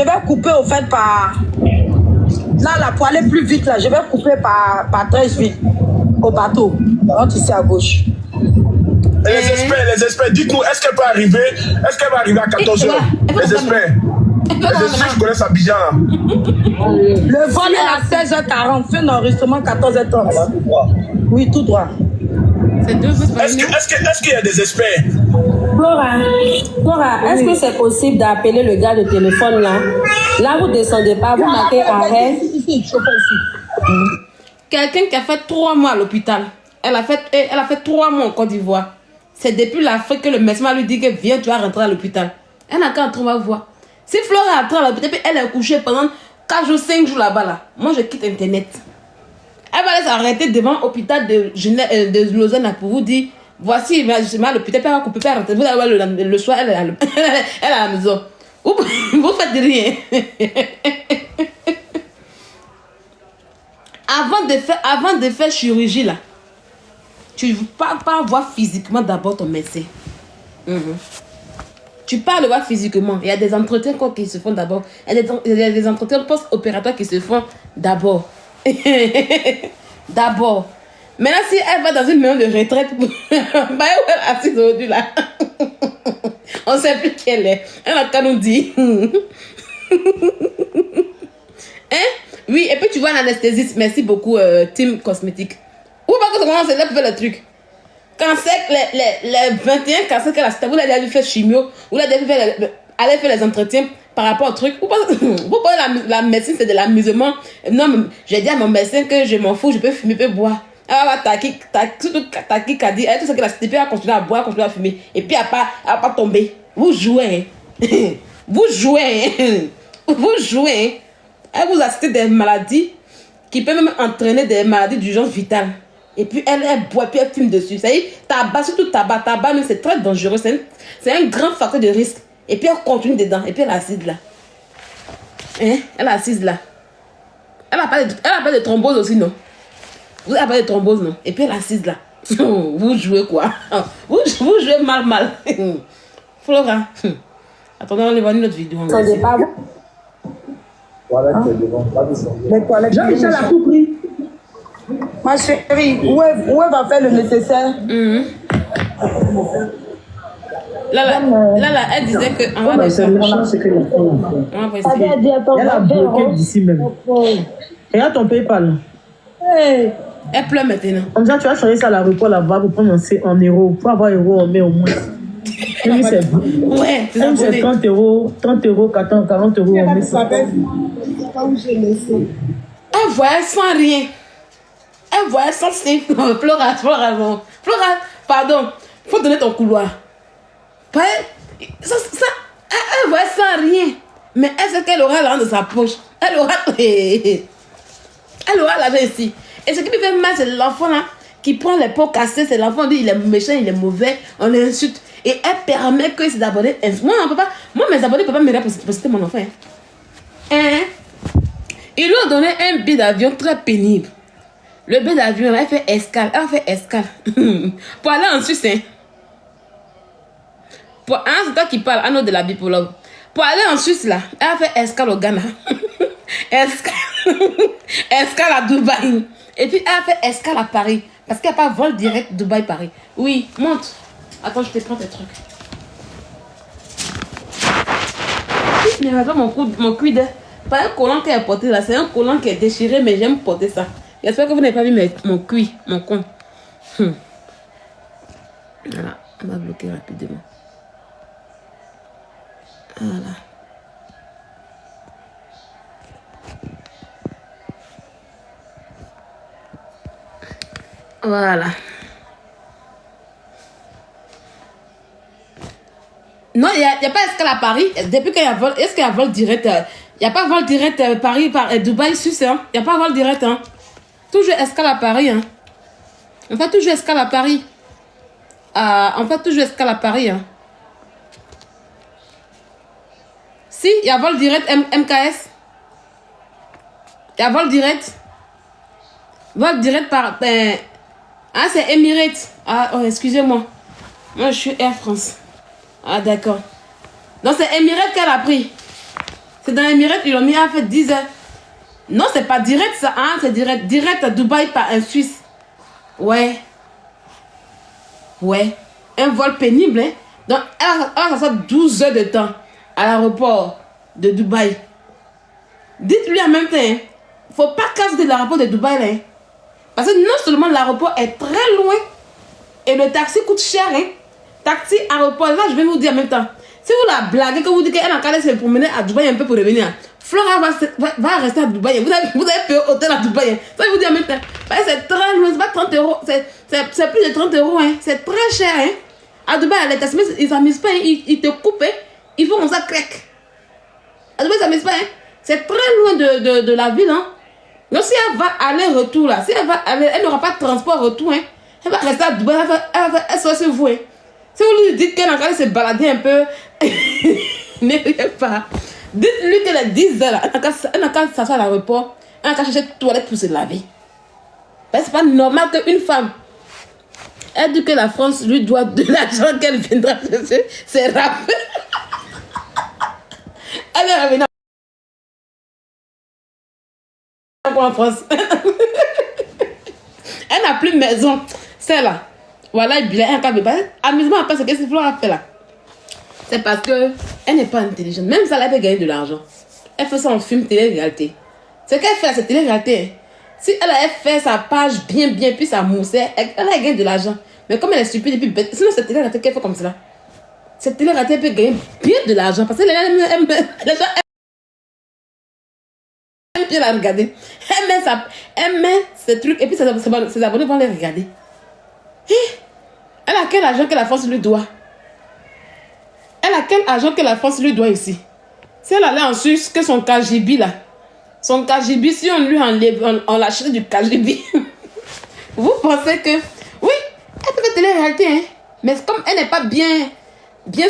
vais couper au fait par... Là, pour aller plus vite, là, je vais couper par 13 villes au bateau. Rentre ici à gauche. Et les experts, dites-nous, est-ce qu'elle va arriver à 14h? Les experts, je connais sa bijan là. Le vol est à 16h40, fin d'enregistrement 14h30. Oui, tout droit. Est-ce qu'il y a des experts? Flora, est-ce que c'est possible d'appeler le gars de téléphone là? Là, vous ne descendez pas, vous marquez arrêt. Quelqu'un qui a fait 3 mois à l'hôpital. Elle a fait 3 mois en Côte d'Ivoire. C'est depuis l'Afrique que le médecin lui dit que viens, tu vas rentrer à l'hôpital. Elle n'a qu'à entrer, on va voir. Si Flora est entrée à l'hôpital, elle est couchée pendant 4 jours, 5 jours là-bas là. Moi, je quitte Internet. Elle va aller s'arrêter devant l'hôpital de Lausanne pour vous dire voici, je suis à l'hôpital, elle va couper, elle rentrer. Vous allez voir le soir, elle est à la maison. Vous faites rien. Avant de faire chirurgie là, tu ne pars pas voir physiquement d'abord ton médecin. Tu parles voir physiquement. Il y a des entretiens qui se font d'abord. Il y a des entretiens post-opératoires qui se font d'abord. D'abord. Maintenant, si elle va dans une maison de retraite, où elle est assise aujourd'hui là, on ne sait plus qui elle est. Elle n'a qu'à nous dire. Hein? Oui, et puis tu vois l'anesthésiste. Merci beaucoup, Team Cosmétique. Ou pas que ça commence à faire le truc. Quand c'est les 21 cancers qu'elle a cité, vous l'avez dû faire chimio, vous l'avez dû faire les entretiens par rapport au truc. Vous pensez la médecine, c'est de l'amusement. Non, j'ai dit à mon médecin que je m'en fous, je peux fumer, je peux boire. Ah, Taki a dit, tout ce qu'elle a cité, elle va continuer à boire, continuer à fumer. Et puis elle va pas tomber. Vous jouez. Vous jouez. Vous jouez. Elle vous a cité des maladies qui peuvent même entraîner des maladies d'urgence vitale. Et puis elle boit, puis elle fume dessus. Ça y est, tabac, surtout tabac, c'est très dangereux. C'est un grand facteur de risque. Et puis elle continue dedans. Et puis elle est assise là. Hein? Elle est assise là. Elle n'a pas de thrombose aussi, non? Vous n'avez pas de thrombose, non? Et puis elle est assise là. Vous jouez quoi? Vous jouez mal. Flora. Attendez, on va voir une autre vidéo. Attendez pas. Jean-Michel a tout pris. Ma chérie, où elle va faire le nécessaire? Là, elle disait que. On va essayer. Elle a bloqué d'ici même. Regarde ton PayPal. Elle pleure maintenant. Comme ça, tu vas changer ça à l'aéroport là-bas pour prendre en euros. Pour avoir euros, on met au moins. Oui, c'est bon. Ouais, c'est 30 euros, 40 euros, on met ça. Elle voyage sans rien. Elle voyait son signe. Flora, pardon. Faut donner ton couloir. Elle voyait ça rien. Mais elle sait qu'elle aura l'argent de sa poche. Elle aura l'argent ici. Et ce qui me fait mal, c'est l'enfant là qui prend les pots cassés. C'est l'enfant, dit il est méchant, il est mauvais. On l'insulte. Et elle permet que ses abonnés. Moi, mes abonnés ne peuvent pas m'aider pour citer mon enfant. Ils lui ont donné un billet d'avion très pénible. Le billet d'avion, elle fait escale. Pour aller en Suisse. C'est toi qui parles, Anno de la bipologue. Pour aller en Suisse, là, elle a fait escale au Ghana. Escale à Dubaï. Et puis, elle a fait escale à Paris. Parce qu'il n'y a pas vol direct Dubaï-Paris. Oui, monte. Attends, je te prends tes trucs. Mais regarde mon cuide. Pas un collant qui est porté là. C'est un collant qui est déchiré, mais j'aime porter ça. J'espère que vous n'avez pas vu mon cuir, mon con. Voilà, on va bloquer rapidement. Voilà. Voilà. Non, il n'y a pas escale à Paris. Depuis qu'il y a vol, est-ce qu'il y a vol direct? Il n'y a pas vol direct Paris, Dubaï, Suisse. Il n'y a pas vol direct. Hein. Toujours escale à Paris. Hein. On fait toujours escale à Paris. On fait toujours escale à Paris. Hein. Si, il y a vol direct MKS. Il y a vol direct. Vol direct par... c'est Emirates. Excusez-moi. Moi, je suis Air France. Ah, d'accord. Donc, c'est Emirates qu'elle a pris. C'est dans Emirates, ils l'ont mis à faire 10 heures. Non, c'est pas direct, ça. Hein? C'est direct. Direct à Dubaï par un Suisse. Ouais. Un vol pénible, hein. Donc, elle a 12 heures de temps à l'aéroport de Dubaï. Dites-lui en même temps, hein, faut pas casser de l'aéroport de Dubaï, là, hein. Parce que non seulement l'aéroport est très loin et le taxi coûte cher, hein. Taxi, aéroport, là je vais vous dire en même temps. Si vous la blaguez, que vous dites qu'elle a qu'à se promener à Dubaï un peu pour revenir, Flora va rester à Dubaï. Vous avez payé hôtel à Dubaï. Hein. Ça je vous dis en même temps. C'est très loin, c'est pas 30 euros. C'est plus de 30 euros. Hein. C'est très cher. Hein. À Dubaï, les taxis, ils s'amusent pas. Hein. Ils te coupent. Hein. Ils font comme ça, crac. À Dubaï, ils s'amusent pas. Hein. C'est très loin de la ville. Hein. Donc si elle va aller-retour là, si elle n'aura pas de transport retour, hein, elle va rester à Dubaï, elle sera sur vous. Hein. Si vous lui dites qu'elle a qu'à se balader un peu, ne riez pas. Dites-lui qu'elle est 10 heures là, elle n'a qu'à s'asseoir à l'aéroport, elle n'a qu'à chercher une toilette pour se laver. C'est pas normal qu'une femme, elle dit que la France lui doit de l'argent qu'elle viendra chercher, c'est rap. Elle est revenue en France. Elle n'a plus de maison. C'est là. Voilà, il a un câble. Amusement après, c'est ce que Flora a fait là. C'est parce que elle n'est pas intelligente. Même ça, elle peut gagner de l'argent. Elle fait ça en film télé-réalité. Ce qu'elle fait, c'est télé-réalité. Si elle avait fait sa page bien, puis ça moussait, elle a gagné de l'argent. Mais comme elle est stupide et puis bête, sinon c'est télé-réalité qu'elle fait comme ça. Cette télé-réalité peut gagner bien de l'argent. Parce que les gens aiment bien la regarder. Elle met ces trucs et puis ses abonnés vont les regarder. Elle a quel argent que la France lui doit? Elle a quel argent que la France lui doit ici? Si elle allait en Suisse, que son KGB là, son KGB, si on lui enlève, on l'achète du KGB. Vous pensez que, oui, elle peut faire télé-réalité, hein? Mais comme elle n'est pas bien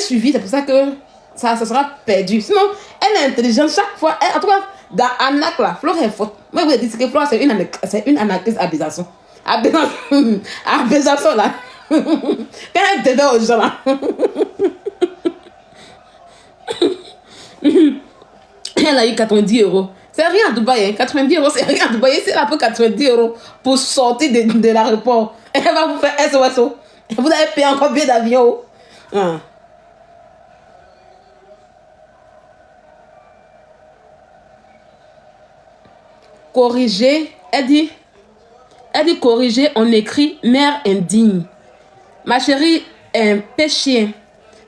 suivie, c'est pour ça que ça sera perdu. Sinon, elle est intelligente chaque fois. En tout cas, dans Anak là, Flora est forte. Moi, vous dites que Flora, c'est une anarchiste à Bésançon. À Bésançon là. Quand elle devait aux gens là. Elle a eu 90 euros. C'est rien à Dubaï. Hein. 90 euros, c'est rien à Dubaï. C'est là pour 90 euros pour sortir de l'aéroport. Elle va vous faire SOSO. Vous avez payé encore bien d'avion. Ah. Corriger. Elle dit corriger, on écrit mère indigne. Ma chérie, un péchien.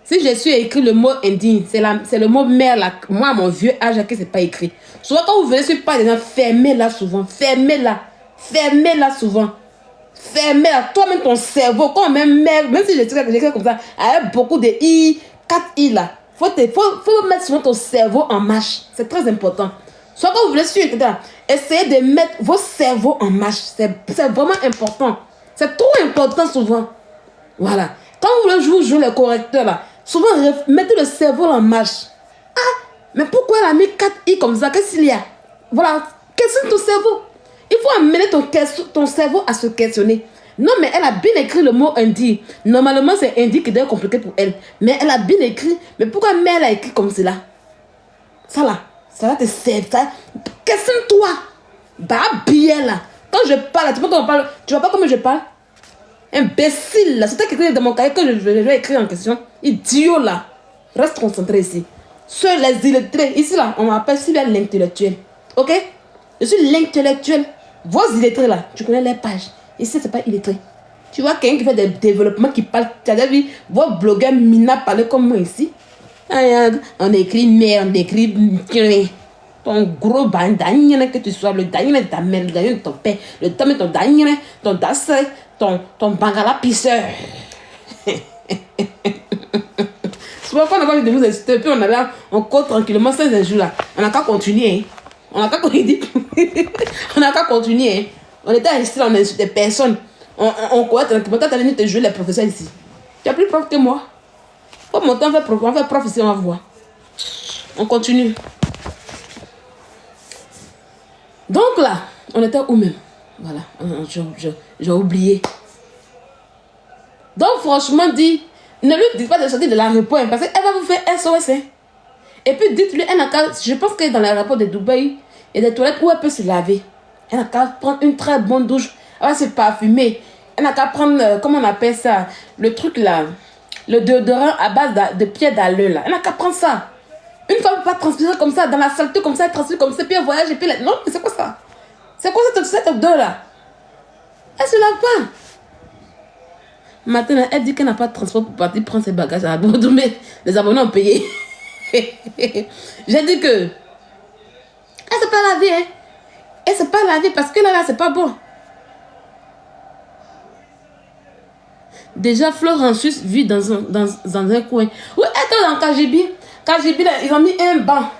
Si je suis écrit le mot indigne, c'est le mot mère là. Moi, mon vieux âge, que c'est pas écrit. Souvent, quand vous venez sur pas des gens, fermez-la souvent. Fermez-la. Fermez-la souvent. Fermez-la. Toi-même, ton cerveau, quand même si j'écris comme ça, avec beaucoup de I, 4 I là, faut mettre souvent ton cerveau en marche. C'est très important. Soit quand vous voulez sur Internet, essayez de mettre vos cerveaux en marche. C'est vraiment important. C'est trop important souvent. Voilà. Quand vous voulez jouer le correcteur là, souvent mettez le cerveau en marche. Ah, mais pourquoi elle a mis 4 I comme ça? Qu'est-ce qu'il y a? Voilà. Questionne ton cerveau. Il faut amener ton cerveau à se questionner. Non, mais elle a bien écrit le mot Indie. Normalement, c'est Indie qui doit compliqué pour elle. Mais elle a bien écrit. Mais pourquoi elle a écrit comme cela? Ça là, ça va te servir. Questionne-toi. Bah, bien là. Quand je parle, tu vois pas comment je parle? Imbécile là. C'est toi qui écris dans mon cahier que je vais écrire en question. Idiot là. Reste concentré ici. Seuls les illettrés. Ici là, on m'appelle l'intellectuel. Ok? Je suis l'intellectuel. Vos illettrés là, tu connais les pages. Ici, c'est pas illettré. Tu vois quelqu'un qui fait des développements, qui parle. Tu as déjà vu vos blogueurs Mina parler comme moi ici. On écrit merde, on écrit ton gros bandagne que tu sois, le dagne de ta mère, le dagne de ton père, le dagne de ton dagne, ton dasse, ton bangala pisseur. Souvent, quand on a de vous insulter, puis on court tranquillement 5 jours là. On n'a qu'à continuer. On n'a qu'à continuer. On était ici, on insultait personne. On courait tranquillement. Toi, t'as venu te jouer les professeurs ici. Tu as plus prof que moi. Faut monter, on fait prof ici, on va voir. On continue. Donc là, on était où même? Voilà, j'ai oublié. Donc franchement, ne lui dites pas de sortir de l'aéroport parce qu'elle va vous faire SOS. Hein. Et puis dites-lui, je pense que dans l'aéroport de Dubaï, il y a des toilettes où elle peut se laver. Elle n'a qu'à prendre une très bonne douche. Elle va se parfumer. Elle n'a qu'à prendre, comment on appelle ça? Le truc là. Le déodorant à base de pied d'alleux là. Elle n'a qu'à prendre ça. Une femme ne peut pas transpirer comme ça, dans la saleté comme ça, elle transpire comme ça, puis elle voyage, et puis non, mais c'est quoi ça? C'est quoi cette odeur là? Elle se lave pas. Maintenant, elle dit qu'elle n'a pas de transport pour partir prendre ses bagages à Bordeaux, mais les abonnés ont payé. J'ai dit que elle ne s'est pas lavée, hein. Elle ne s'est pas lavée parce que là, c'est pas bon. Déjà, Fleur en Suisse vit dans un coin. Oui, elle est dans Kajibi. Kajibi, là, ils ont mis un banc.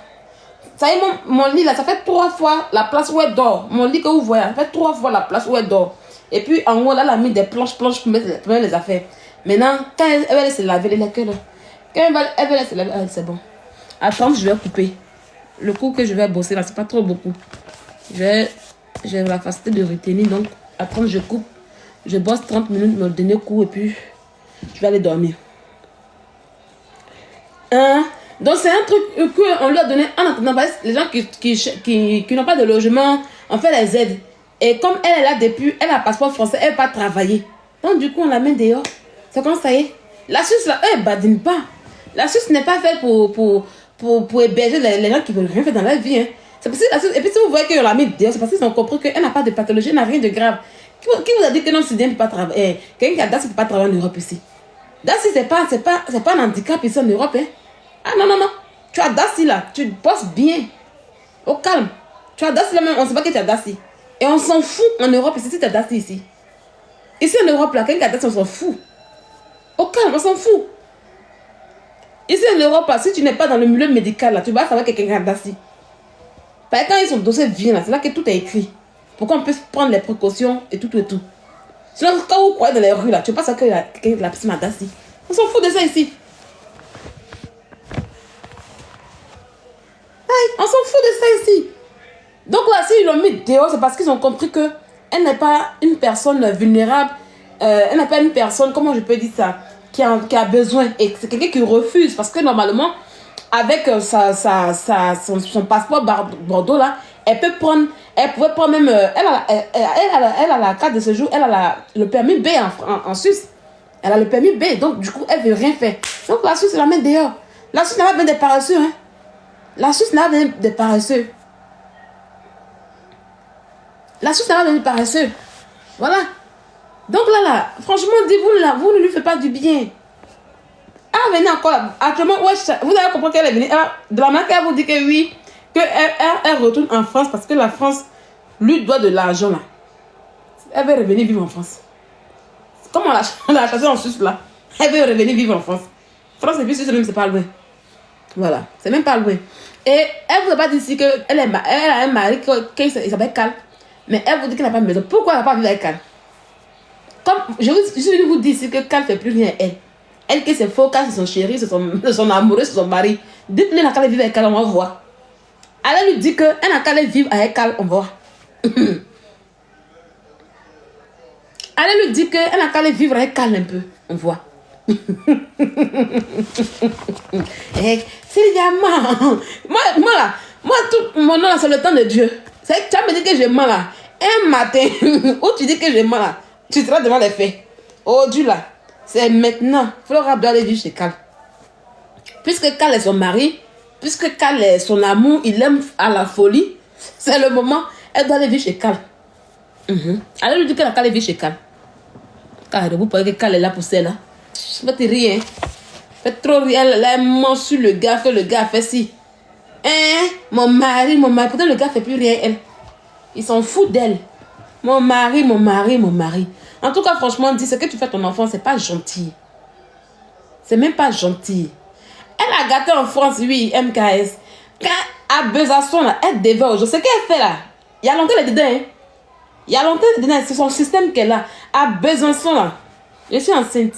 Ça y est, mon lit, là, ça fait 3 fois la place où elle dort. Mon lit que vous voyez, ça fait 3 fois la place où elle dort. Et puis, en haut, là, elle a mis des planches pour mettre les affaires. Maintenant, quand elle va se laver, elle est là. Quand elle va se laver, c'est bon. Attends, je vais couper. Le coup que je vais bosser, là, c'est pas trop beaucoup. J'ai la facilité de retenir, donc, attends, je coupe. Je bosse 30 minutes, mon dernier coup, et puis, je vais aller dormir. Donc, c'est un truc qu'on lui a donné en attendant. Les gens qui n'ont pas de logement, on fait les aides. Et comme elle est là depuis, elle a un passeport français, elle ne peut pas travailler. Donc, du coup, on la met dehors. C'est comme ça y est. La Suisse, là, elle ne badine pas. La Suisse n'est pas faite pour héberger les gens qui ne veulent rien faire dans leur vie. Hein. C'est parce que la Suisse, et puis, si vous voyez qu'on l'a mis dehors, c'est parce qu'ils ont compris qu'elle n'a pas de pathologie, elle n'a rien de grave. Qui vous a dit que non, Sydien ne peut pas travailler? Quelqu'un qui a DASI ne peut pas travailler en Europe ici. DASI, c'est pas un handicap ici en Europe. Hein. Ah non. Tu as DASI là, tu bosses bien. Au calme. Tu as DASI là même, on ne sait pas que tu as DASI. Et on s'en fout en Europe ici si tu as DASI ici. Ici en Europe là, quelqu'un qui a DASI, on s'en fout. Au calme, on s'en fout. Ici en Europe là, si tu n'es pas dans le milieu médical là, tu vas savoir que quelqu'un a DASI. Parce que quand ils sont dossier vient là, c'est là que tout est écrit. Pour qu'on puisse prendre les précautions et tout. Sinon, quand vous croyez dans les rues là, tu ne sais pas que quelqu'un la personne a DASI. On s'en fout de ça ici. On s'en fout de ça ici. Donc là, s'ils l'ont mis dehors, c'est parce qu'ils ont compris qu'elle n'est pas une personne vulnérable. Elle n'est pas une personne, comment je peux dire ça, qui a besoin. Et c'est quelqu'un qui refuse. Parce que normalement, avec son passeport Bordeaux là, elle pouvait prendre même, elle a la carte de séjour, elle a le permis B en Suisse. Elle a le permis B, donc du coup, elle ne veut rien faire. Donc la Suisse, elle la met dehors. La Suisse n'a pas besoin des paresseux, hein. La Suisse n'a pas besoin des paresseux. La Suisse n'a pas besoin des paresseux. Voilà. Donc là, franchement, vous ne lui faites pas du bien. Elle venait encore là. Actuellement, ouais, vous avez compris qu'elle est venue. De la manière qu'elle vous dit que oui, qu'elle retourne en France parce que la France lui doit de l'argent là. Elle veut revenir vivre en France. Comme on l'a chassée en Suisse là. Elle veut revenir vivre en France. France et puis Suisse même, c'est pas loin. Voilà, c'est même pas loin. Et elle vous a pas dit ici qu'elle a un mari qui s'appelle Cal. Mais elle vous dit qu'elle n'a pas de maison. Pourquoi elle n'a pas vivre avec Cal? Comme je suis vous dire ici que Cal ne fait plus rien elle. Elle que c'est faux, Cal c'est son chéri, c'est son amoureux, c'est son mari. Dites-lui qu'elle a vivre avec Cal, on va voir. Elle lui dit qu'elle n'a qu'à aller vivre avec Cal, on va voir. Elle lui dit qu'elle n'a qu'à aller vivre avec Cal un peu, on voit. Eh, c'est diamant. Moi, tout mon nom, c'est le temps de Dieu. C'est que tu as me dit que j'ai mal là. Un matin, où tu dis que j'ai mal là, tu seras devant les faits. Oh Dieu là, c'est maintenant. Flora doit aller vivre chez Cal. Puisque Cal est son mari, puisque Cal est son amour, il aime à la folie, c'est le moment, elle doit aller vivre chez Cal. Elle lui dit qu'elle a qu'à aller vivre chez Cal. Car vous pensez que Cal est là pour celle là. Je vais te rire. Faites trop rire. Elle a mange sur le gars, que le gars a fait si. Hein? Mon mari. Pourtant le gars fait plus rien, elle. Ils s'en foutent d'elle. Mon mari. En tout cas, franchement, dis ce que tu fais à ton enfant, c'est pas gentil. C'est même pas gentil. Elle a gâté en France, oui, MKS. Quand à Besançon, là, elle dévore. Je sais qu'elle fait là. Il y a longtemps, elle est dedans. Hein? Il y a longtemps, elle est dedans. C'est son système qu'elle a. À Besançon, là. Je suis enceinte.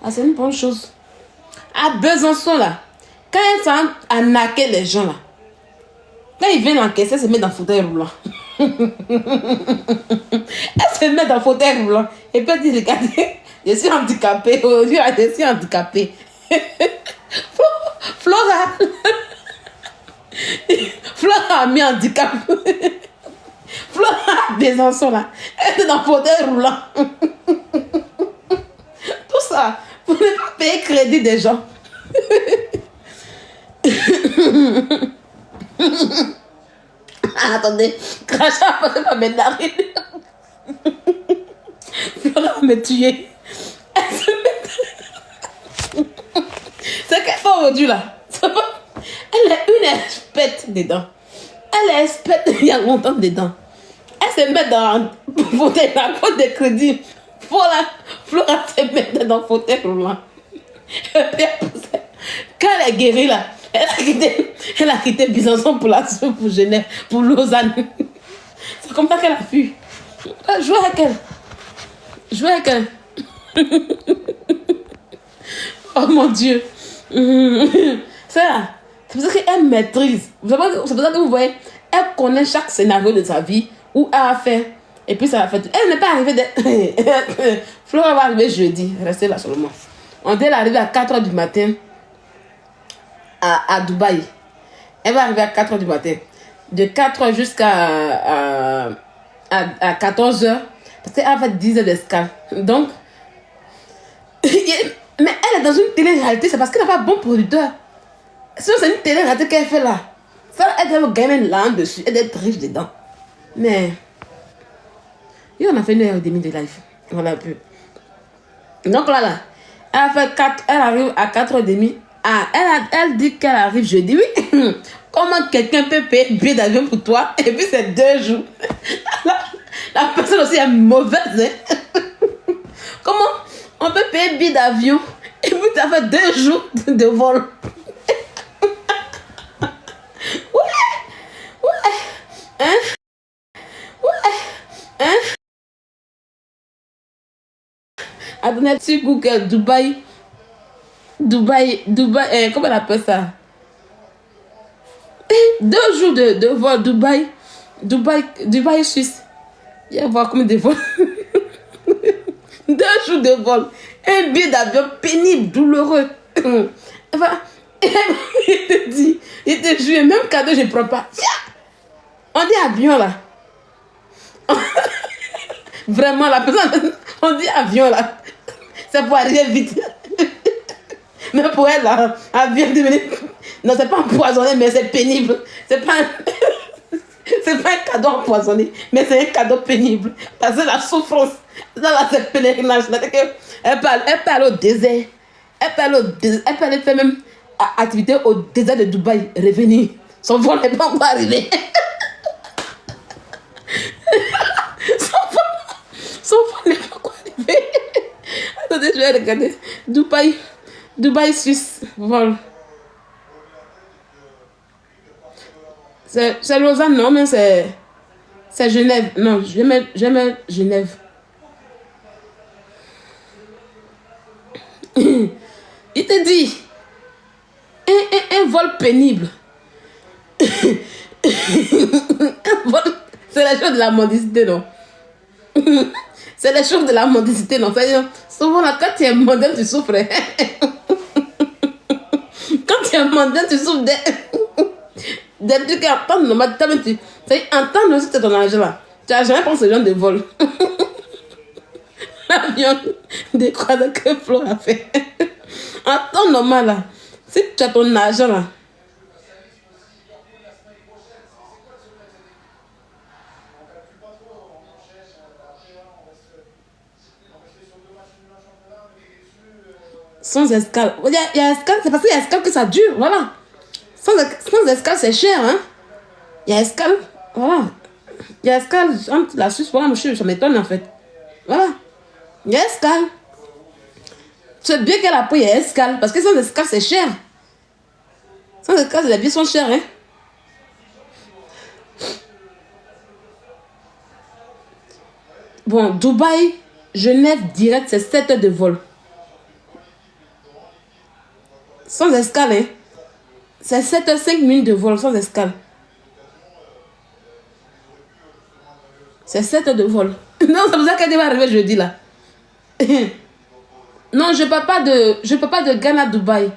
Ah, c'est une bonne chose. À Besançon, là, quand elle s'en a naqué les gens, là, quand ils viennent encaisser, elle se met dans le fauteuil roulant. Elle se met dans le fauteuil roulant. Et puis elle dit, regardez, je suis handicapée. Aujourd'hui, je suis handicapée. Flora a mis handicap. Flora à Besançon, là, elle est dans le fauteuil roulant. Tout ça, vous ne pouvez pas payer crédit des gens. Attendez, crachat a passé par mes narines. Flora va me tuer. C'est qu'elle fait aujourd'hui là. Elle est une experte dedans. Elle est experte il y a longtemps dedans. Elle se met dans le fauteuil, la faute de crédit. Flora se met dans le fauteuil roulant. Quand elle est guérie là, elle a quitté Besançon pour Genève, pour Lausanne. C'est comme ça qu'elle a fui. Jouez avec elle. Oh mon Dieu. C'est pour ça qu'elle maîtrise. C'est pour ça que vous voyez, elle connaît chaque scénario de sa vie où elle a fait. Et puis ça va faire. Elle n'est pas arrivée. Flora va arriver jeudi. Restez là seulement. On doit arriver à 4h du matin à Dubaï. Elle va arriver à 4h du matin. De 4h jusqu'à 14h. Parce qu'elle a fait 10 heures d'escale. Donc, mais elle est dans une télé-réalité. C'est parce qu'elle n'a pas bon producteur. Sinon, c'est une télé-réalité qu'elle fait là. Ça, elle doit gagner là dessus. Elle doit être riche dedans. Mais, on a fait 1h30 de live. Voilà un peu. Donc là, elle arrive à 4h30. Ah, elle dit qu'elle arrive jeudi. Oui. Comment quelqu'un peut payer un billet d'avion pour toi et puis c'est 2 jours? La personne aussi est mauvaise. Hein? Comment on peut payer un billet d'avion et puis tu as fait 2 jours de vol? Ouais. Hein? Attendez, sur Google, Dubaï, comment on appelle ça? 2 jours de vol, Dubaï, Suisse. Il va voir combien de vols. 2 jours de vol. Un billet d'avion pénible, douloureux. Il te dit, il te jure, même cadeau, je ne prends pas. On dit avion là. Vraiment, la personne, on dit avion là. C'est pour arriver vite. Mais pour elle, là, avion 10 minutes. Non, c'est pas empoisonné, mais c'est pénible. C'est pas un cadeau empoisonné, mais c'est un cadeau pénible. Parce que la souffrance, dans ce pèlerinage, elle peut aller au désert. Elle peut aller faire même activité au désert de Dubaï, revenir. Son vol n'est pas encore arrivé. vais regarder. Dubaï, Suisse. Vol. C'est Lausanne, non, mais c'est Genève. Non, je vais mettre Genève. Il te dit un vol pénible. Un vol, c'est la chose de la mendicité, non? C'est la chose de la mendicité, non? C'est-à-dire, souvent là, quand tu es mondain, tu souffres. Quand tu es mondain, tu souffres des trucs à entendre. C'est-à-dire, entendre aussi ton argent là. Tu n'as jamais pensé ce genre de vol. L'avion des croisades que Flo a fait. En temps normal, là, si tu as ton argent, là, sans escale. Il y a escale, c'est parce qu'il y a escale que ça dure, voilà. Sans escale, c'est cher, hein. Il y a escale, voilà. Il y a escale entre la Suisse, voilà, monsieur, ça m'étonne, en fait. Voilà. Il y a escale. C'est bien qu'elle a pris escale, parce que sans escale, c'est cher. Sans escale, les billets sont chers, hein. Bon, Dubaï, Genève, direct, c'est 7 heures de vol. Sans escale, hein. C'est 7 heures 5 minutes de vol, sans escale. C'est 7 heures de vol. Non, c'est pour ça qu'elle va arriver jeudi, là. Non, je ne parle pas de Ghana à Dubaï.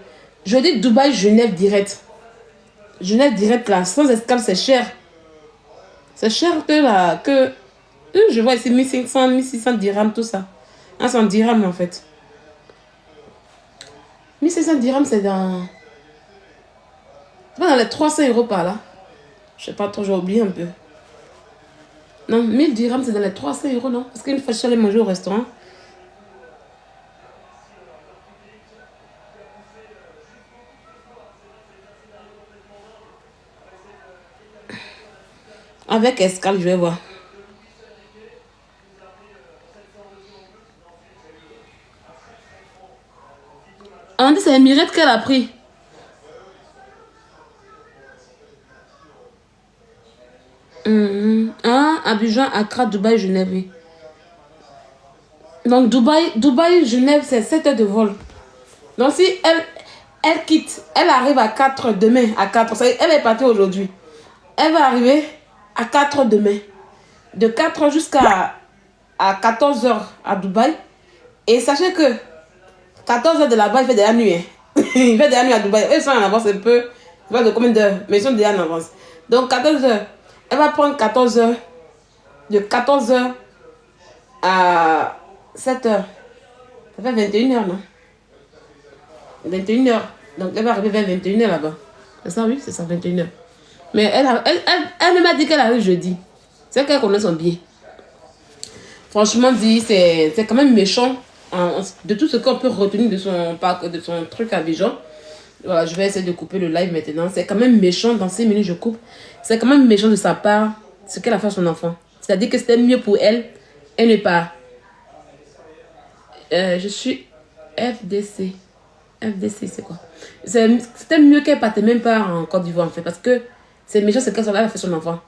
Je dis Dubaï, Genève direct. Genève direct là, sans escale, c'est cher. C'est cher que là, je vois ici 1500, 1600 dirhams, tout ça. Ah, c'est en dirhams en fait. 1600 dirhams, c'est dans les 300 € par là. Je sais pas trop, j'ai oublié un peu. Non, 1000 dirhams, c'est dans les 300 €, non? Parce qu'une fois, je suis allée manger au restaurant. Avec escale, je vais voir. On dit c'est Emirate qu'elle a pris. Abidjan, Accra, Dubaï, Genève. Oui. Donc Dubaï, Genève, c'est 7 heures de vol. Donc si elle quitte, elle arrive à 4 demain, à 4. Elle est partie aujourd'hui. Elle va arriver à 4 demain. De 4 jusqu'à 14 h à Dubaï. Et sachez que 14 h de là-bas, il fait de la nuit. Hein. Il fait de la nuit à Dubaï. Ils sont en avance un peu. Je sais pas de combien d'heures, mais ils sont déjà en avance. Donc 14 h. Elle va prendre 14 h. De 14 h à 7 h. Ça fait 21 h, non? 21 h. Donc elle va arriver vers 21 h là-bas. C'est ça, oui, c'est ça, 21 h. Mais elle m'a dit qu'elle arrive jeudi. C'est qu'elle connaît son billet. Franchement dit, c'est quand même méchant. De tout ce qu'on peut retenir de son truc à Abidjan. Voilà, je vais essayer de couper le live maintenant. C'est quand même méchant. Dans 6 minutes, je coupe. C'est quand même méchant de sa part ce qu'elle a fait à son enfant. C'est-à-dire que c'était mieux pour elle. Elle n'est pas. Je suis FDC. FDC, c'est quoi? C'était mieux qu'elle partait même pas en Côte d'Ivoire, en fait. Parce que c'est méchant, c'est qu'elle a fait son enfant.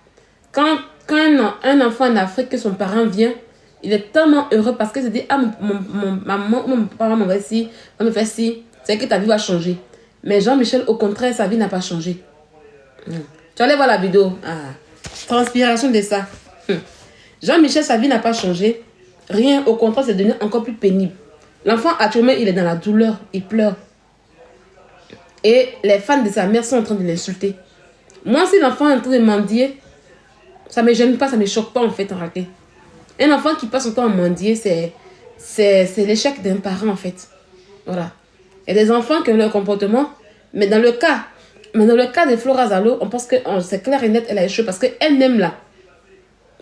Quand un enfant en Afrique, que son parent vient, il est tellement heureux parce qu'il se dit, ah, mon parent m'en va ci, va me faire ci. C'est que ta vie va changer. Mais Jean-Michel, au contraire, sa vie n'a pas changé. Tu allais voir la vidéo. Ah, transpiration de ça. Jean-Michel, sa vie n'a pas changé. Rien, au contraire, c'est devenu encore plus pénible. L'enfant, actuellement, il est dans la douleur. Il pleure. Et les fans de sa mère sont en train de l'insulter. Moi, si l'enfant est en train de mendier, ça ne me gêne pas, ça ne me choque pas, en fait, en réalité. Un enfant qui passe son temps à mendier, c'est l'échec d'un parent, en fait. Voilà. Il y a des enfants qui ont leur comportement, mais dans le cas de Flora Zalo, on pense que c'est clair et net, elle a échoué parce qu'elle n'aime là.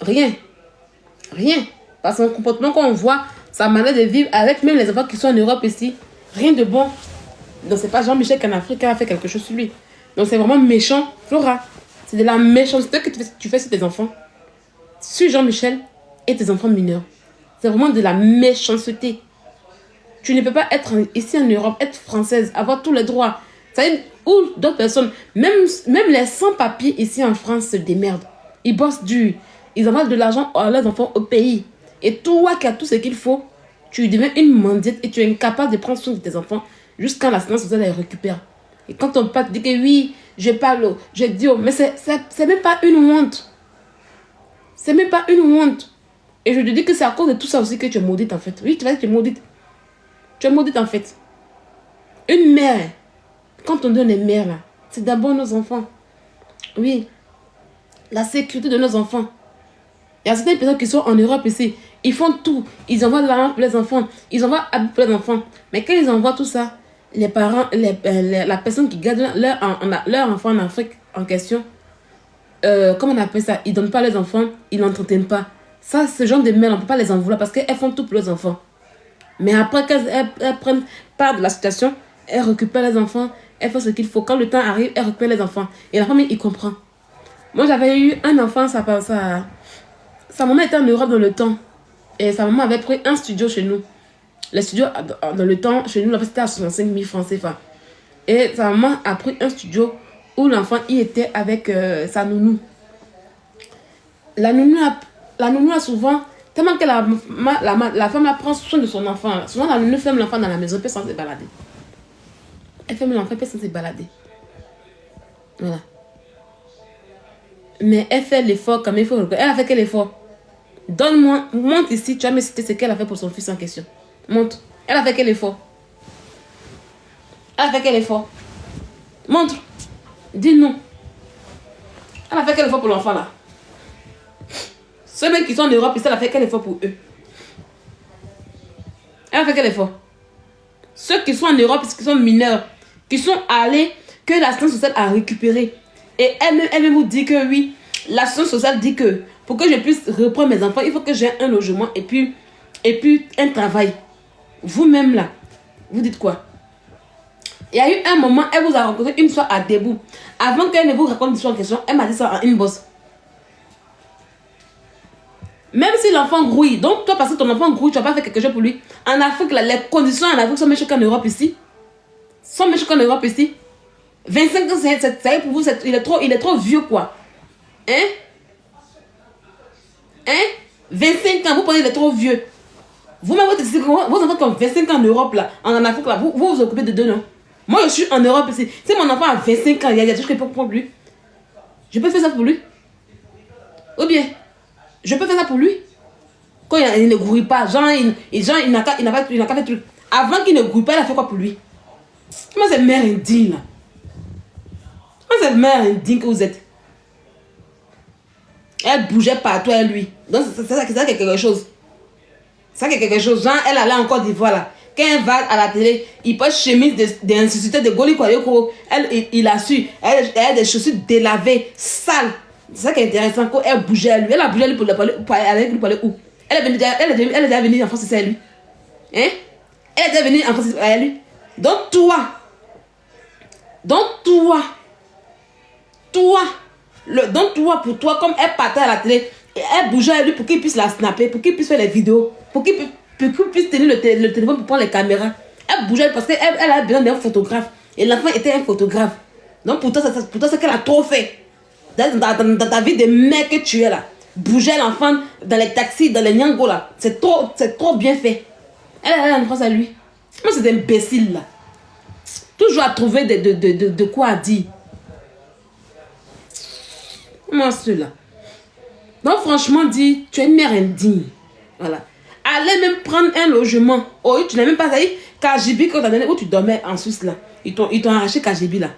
Rien. Par son comportement qu'on voit, sa manière de vivre avec même les enfants qui sont en Europe ici, rien de bon. Donc c'est pas Jean-Michel qu'en Afrique a fait quelque chose sur lui. Donc c'est vraiment méchant, Flora. C'est de la méchanceté que tu fais sur tes enfants. Sur Jean-Michel et tes enfants mineurs. C'est vraiment de la méchanceté. Tu ne peux pas être ici en Europe, être française, avoir tous les droits. C'est-à-dire, ou d'autres personnes, même les sans-papiers ici en France se démerdent. Ils bossent dur. Ils envoient de l'argent à leurs enfants au pays. Et toi qui as tout ce qu'il faut, tu deviens une mendiette et tu es incapable de prendre soin de tes enfants jusqu'à l'assistance sociale les récupère. Et quand ton père te dit que oui, je parle, je dis, mais c'est même pas une honte. C'est même pas une honte. Et je te dis que c'est à cause de tout ça aussi que tu es maudite en fait. Oui, tu vas dire que tu es maudite. Tu es maudite en fait. Une mère, quand on donne les mères là, c'est d'abord nos enfants. Oui. La sécurité de nos enfants. Il y a certaines personnes qui sont en Europe ici. Ils font tout. Ils envoient de l'argent pour les enfants. Ils envoient pour les enfants. Mais quand ils envoient tout ça, les parents, la personne qui garde leur enfant en Afrique en question, comment on appelle ça? Ils ne donnent pas les enfants, ils n'entretiennent pas. Ça, ce genre de mères, on ne peut pas les en vouloir parce qu'elles font tout pour les enfants. Mais après qu'elles prennent part de la situation, elles récupèrent les enfants, elles font ce qu'il faut. Quand le temps arrive, elles récupèrent les enfants. Et la famille, il comprend. Moi, j'avais eu un enfant, sa maman était en Europe dans le temps. Et sa maman avait pris un studio chez nous. Le studio, dans le temps, chez nous, c'était à 65 000 francs CFA. Et sa maman a pris un studio où l'enfant y était avec sa nounou. La nounou a souvent, tellement que la femme prend soin de son enfant. Souvent, la nounou ferme l'enfant dans la maison, elle peut sans se balader. Elle ferme l'enfant, elle peut sans se balader. Voilà. Mais elle fait l'effort comme il faut. Elle a fait quel effort? Donne-moi, monte ici, tu vas me citer ce qu'elle a fait pour son fils en question. Montre. Elle a fait quel effort? Elle a fait quel effort? Montre. Dis-nous. Elle a fait quel effort pour l'enfant là? Ceux mecs qui sont en Europe, elle a fait quel effort pour eux? Elle a fait quel effort? Ceux qui sont en Europe, qui sont mineurs, qui sont allés, que l'assistance sociale a récupéré. Et elle vous dit que oui, l'assistance sociale dit que pour que je puisse reprendre mes enfants, il faut que j'ai un logement et puis un travail. Vous-même là, vous dites quoi? Il y a eu un moment, elle vous a rencontré une fois à Debout. Avant qu'elle ne vous raconte l'histoire en question, elle m'a dit ça en inbox. Même si l'enfant grouille, donc toi parce que ton enfant grouille, tu n'as pas fait quelque chose pour lui. En Afrique, là, les conditions en Afrique sont meilleures qu'en Europe ici. 25 ans, c'est pour vous, il est trop vieux quoi. Hein? 25 ans, vous pensez qu'il est trop vieux. Vous-même, vos enfants qui ont 25 ans en Europe, là, en Afrique, là, vous occupez de deux, non? Moi, je suis en Europe ici. Si mon enfant a 25 ans, il y a des choses que je peux prendre pour lui. Je peux faire ça pour lui. Ou bien, je peux faire ça pour lui. Quand il ne grouille pas, genre, il n'a qu'à faire truc. Avant qu'il ne grouille pas, il a fait quoi pour lui? Moi, c'est mère indigne, là. Moi, c'est mère indigne que vous êtes. Elle bougeait partout, elle, lui. Donc, c'est ça qui est quelque chose. Ça qui est quelque chose. Genre, elle allait en Côte d'Ivoire, là. Quand elle va à la télé, il porte chemise d'instituteur de Goli Kwayoko. Il a su. Elle a des chaussures délavées, sales. C'est ça qui est intéressant. Quand elle bougeait à lui. Elle a bougé à lui pour aller où? Elle est déjà venue en France, c'est à lui. Hein? Elle est déjà venue en France, c'est à lui. Donc, pour toi, comme elle partait à la télé, elle bougeait à lui pour qu'il puisse la snapper, pour qu'il puisse faire les vidéos, pour qu'il puisse tenir le téléphone pour prendre les caméras. Elle bougeait parce qu'elle a besoin d'un photographe. Et l'enfant était un photographe. Donc pour toi, c'est qu'elle a trop fait. Dans ta vie de mec que tu es là. Bouger l'enfant dans les taxis, dans les nyangos là. C'est trop bien fait. Elle a une phrase à lui. Moi, c'est imbécile là. Toujours à trouver de quoi dire. Moi, ceux-là. Donc, franchement, dit, tu es une mère indigne. Voilà. Allez même prendre un logement. Oh, tu n'as même pas dit Kajibi quand tu as donné où tu dormais en Suisse là. Ils t'ont arraché Kajibi là.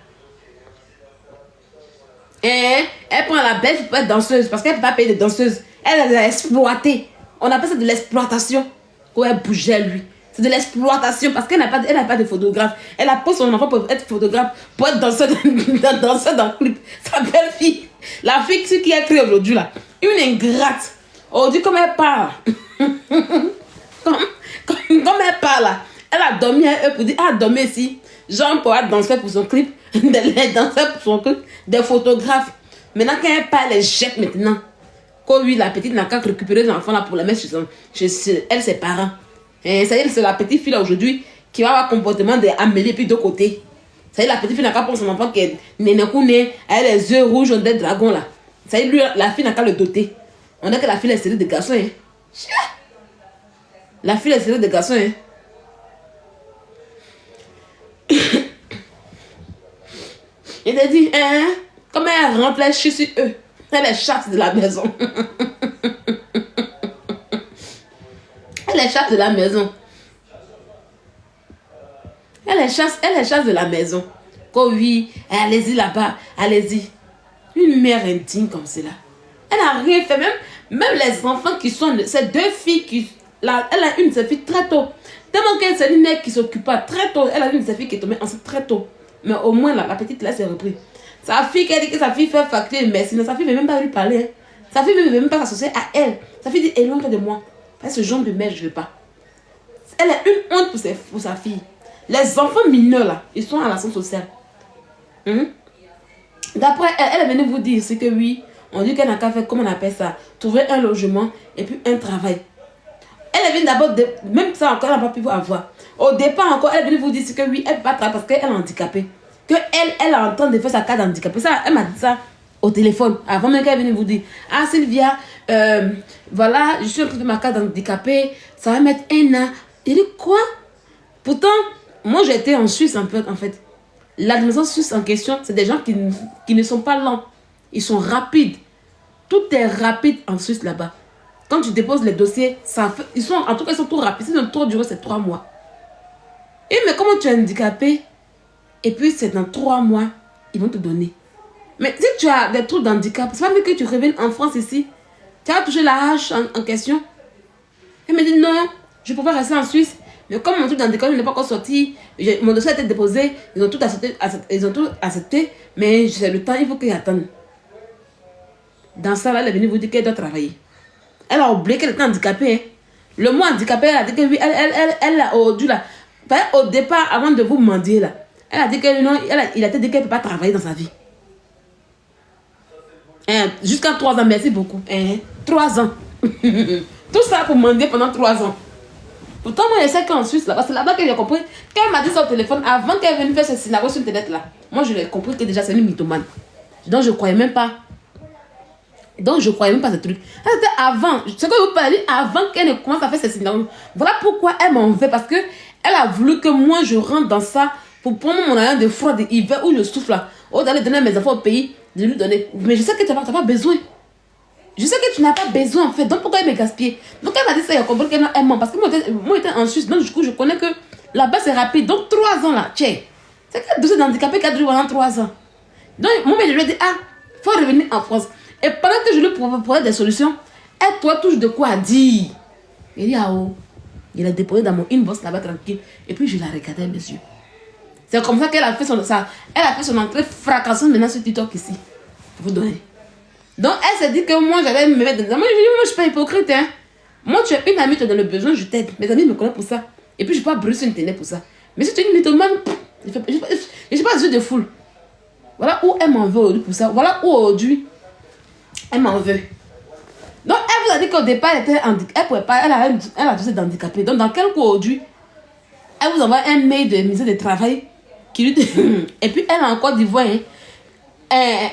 Et elle prend la belle pour être danseuse parce qu'elle ne peut pas payer de danseuse. Elle a exploité. On appelle ça de l'exploitation. Quand elle bougeait lui. C'est de l'exploitation parce qu'elle n'a pas de photographe. Elle a posé son enfant pour être photographe, pour être danseuse dans le clip. Sa belle fille. La fille qui a écrit aujourd'hui là. Une ingrate. Aujourd'hui, comme elle parle. comme elle parle là. Elle a dormi à eux pour dire, dormi ici. Genre pour être danseur pour son clip. Des danseurs pour son clip. Des photographes. Maintenant, quand elle parle, elle jette maintenant. Quand lui, la petite n'a qu'à récupérer les enfants là pour les mettre chez elle, ses parents. Et ça y est, c'est la petite fille là aujourd'hui qui va avoir un comportement d'Amélie puis de côté. Ça y est, la petite fille n'a qu'à prendre son enfant qui est nénékoune, elle a les yeux rouges, on des dragons là. Ça y est, lui, la fille n'a qu'à le doter. On a que la fille est série de garçons. Hein. La fille est série de garçons. Hein. Il t'a dit, hein, comme elle rentre, elle chie sur eux. Elle les chasse de la maison. Elle les chasse de la maison. Elle les chasse de la maison. Oh oui, allez-y là-bas, allez-y. Une mère indigne comme cela. Elle n'a rien fait, même les enfants qui sont... Ces deux filles qui... Là, elle a une de ses filles très tôt. Tellement qu'elle c'est une mère qui s'occupe pas très tôt. Elle a une de ses filles qui est tombée enceinte très tôt. Mais au moins, là, la petite, là, s'est repris. Sa fille, qui a dit que sa fille fait facture, mais sinon, sa fille ne veut même pas lui parler. Hein. Sa fille ne veut même pas s'associer à elle. Sa fille dit, éloigne-toi de moi. Parce que ce genre de mère, je ne veux pas. Elle a une honte pour sa fille. Les enfants mineurs, là, ils sont à la santé sociale. D'après elle est venue vous dire, c'est que oui, on dit qu'elle n'a qu'à faire, comment on appelle ça, trouver un logement et puis un travail. Elle est venue d'abord, même ça encore, elle n'a pas pu avoir. Au départ encore, elle est venue vous dire que oui, elle ne peut pas travailler parce qu'elle est handicapée. Que elle est en train de faire sa carte handicapée. Ça, elle m'a dit ça au téléphone. Avant même qu'elle vienne vous dire, ah Sylvia, voilà, je suis en train de faire ma carte handicapée, ça va mettre 1 an. Il dit quoi? Pourtant, moi j'étais en Suisse un peu en fait. L'administration suisse en question, c'est des gens qui ne sont pas lents. Ils sont rapides. Tout est rapide en Suisse là-bas. Quand tu déposes les dossiers, en tout cas, ils sont tout rapides. Ils ont trop duré, c'est 3 mois. Et mais comment tu es handicapé? Et puis c'est dans 3 mois, ils vont te donner. Mais si tu as des trucs d'handicap, c'est pas mieux que tu reviennes en France ici. Tu as touché la hache en question. Elle me dit non, je préfère rester en Suisse. Mais comme mon truc d'handicap n'est pas encore sorti, mon dossier a été déposé, ils ont tout accepté, mais c'est le temps, il faut qu'ils attendent. Dans ça, là, elle est venue vous dire qu'elle doit travailler. Elle a oublié qu'elle était handicapée. Hein. Le mot handicapé, elle a dit que oui, elle a au départ, avant de vous mendier là, elle a dit que non, il a été dit qu'elle ne peut pas travailler dans sa vie. Hein, jusqu'à 3 ans, merci beaucoup. Hein, 3 ans. Tout ça pour mendier pendant 3 ans. Pourtant, moi, je sais qu'en Suisse, là, c'est là-bas que j'ai compris. Quand elle m'a dit ça au téléphone, avant qu'elle vienne faire ce scénario sur Internet, là, moi, je l'ai compris que déjà, c'est une mythomane. Donc, je ne croyais même pas. Ce truc. C'était avant. Ce que vous parlez, avant qu'elle ne commence à faire ce scénario. Voilà pourquoi elle m'en veut. Parce qu'elle a voulu que moi, je rentre dans ça pour prendre mon année de froid, d'hiver où je souffle, là. Au d'aller donner mes enfants au pays, de lui donner. Mais je sais que tu n'as pas besoin. Je sais que tu n'as pas besoin en fait. Donc pourquoi elle me gaspille? Donc elle m'a dit ça, il a compris qu'elle ment. Parce que moi j'étais en Suisse. Donc du coup je connais que là-bas c'est rapide. Donc 3 ans là, tiens. C'est quel dossier d'handicapé qui a duré pendant 3 ans. Donc moi je lui ai dit, ah, il faut revenir en France. Et pendant que je lui proposais des solutions, elle toi touche de quoi dire. Il dit, ah oh. Il a déposé dans mon inbox là-bas tranquille. Et puis je l'ai regardé à mes yeux. C'est comme ça qu'elle a fait son entrée fracassante maintenant sur TikTok ici. Vous donnez. Donc, elle s'est dit que moi, j'allais me mettre dans... Moi, je dis, moi, je suis pas hypocrite, hein. Moi, tu es une amie, tu es dans le besoin, je t'aide. Mes amis me connaissent pour ça. Et puis, je ne vais pas brûler sur Internet pour ça. Mais si tu es une mythomane, je ne suis pas yeux de foule. Voilà où elle m'en veut aujourd'hui pour ça. Voilà où aujourd'hui, elle m'en veut. Donc, elle vous a dit qu'au départ, elle était handicapée. Elle pouvait pas, elle a dossier d'handicapé. Donc, dans quel coup aujourd'hui, elle vous envoie un mail de ministère de travail qui lui dit... Et puis, elle a encore dit, voyez, elle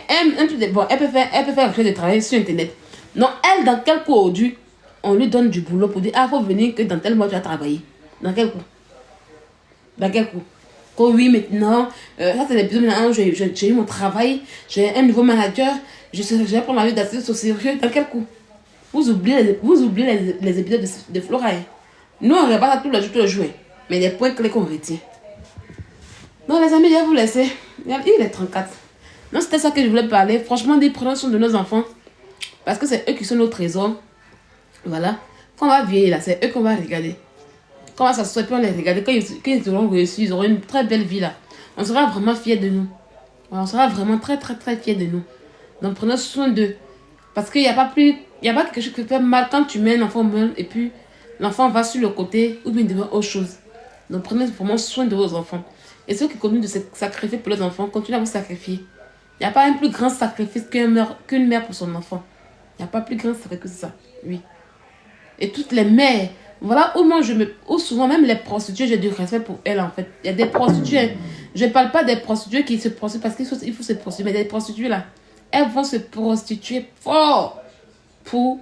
peut faire quelque chose de travail sur Internet. Donc, elle, dans quel coup aujourd'hui, on lui donne du boulot pour dire, ah, il faut venir que dans tel mois, tu vas travailler. Dans quel coup? Dans quel coup? Oh oui, maintenant, ça c'est l'épisode maintenant, j'ai eu mon travail, j'ai un nouveau manager, je vais prendre ma vie d'assistance au sérieux. Dans quel coup? Vous oubliez les épisodes de Flora. Nous, on regarde ça tous les jours, tous les jours. Mais les points clés qu'on retient. Donc, les amis, je vais vous laisser. Il est 34. Non, c'était ça que je voulais parler. Franchement, prenons soin de nos enfants. Parce que c'est eux qui sont nos trésors. Voilà. Quand on va vieillir, là, c'est eux qu'on va regarder. Quand on va s'asseoir, puis on les regarder. Quand ils auront réussi, ils auront une très belle vie, là. On sera vraiment fiers de nous. On sera vraiment très, très, très fiers de nous. Donc, prenons soin d'eux. Parce qu'il n'y a pas quelque chose qui fait mal quand tu mets un enfant au monde et puis l'enfant va sur le côté ou bien devant autre chose. Donc, prenez vraiment soin de vos enfants. Et ceux qui continuent de se sacrifier pour les enfants, continuez à vous sacrifier. Il n'y a pas un plus grand sacrifice qu'une mère pour son enfant. Il n'y a pas plus grand sacrifice que ça. Oui. Et toutes les mères, Voilà où moi ou souvent même les prostituées, j'ai du respect pour elles en fait. Il y a des prostituées, je ne parle pas des prostituées qui se prostituent parce qu'il faut se prostituer, mais des prostituées là, elles vont se prostituer fort pour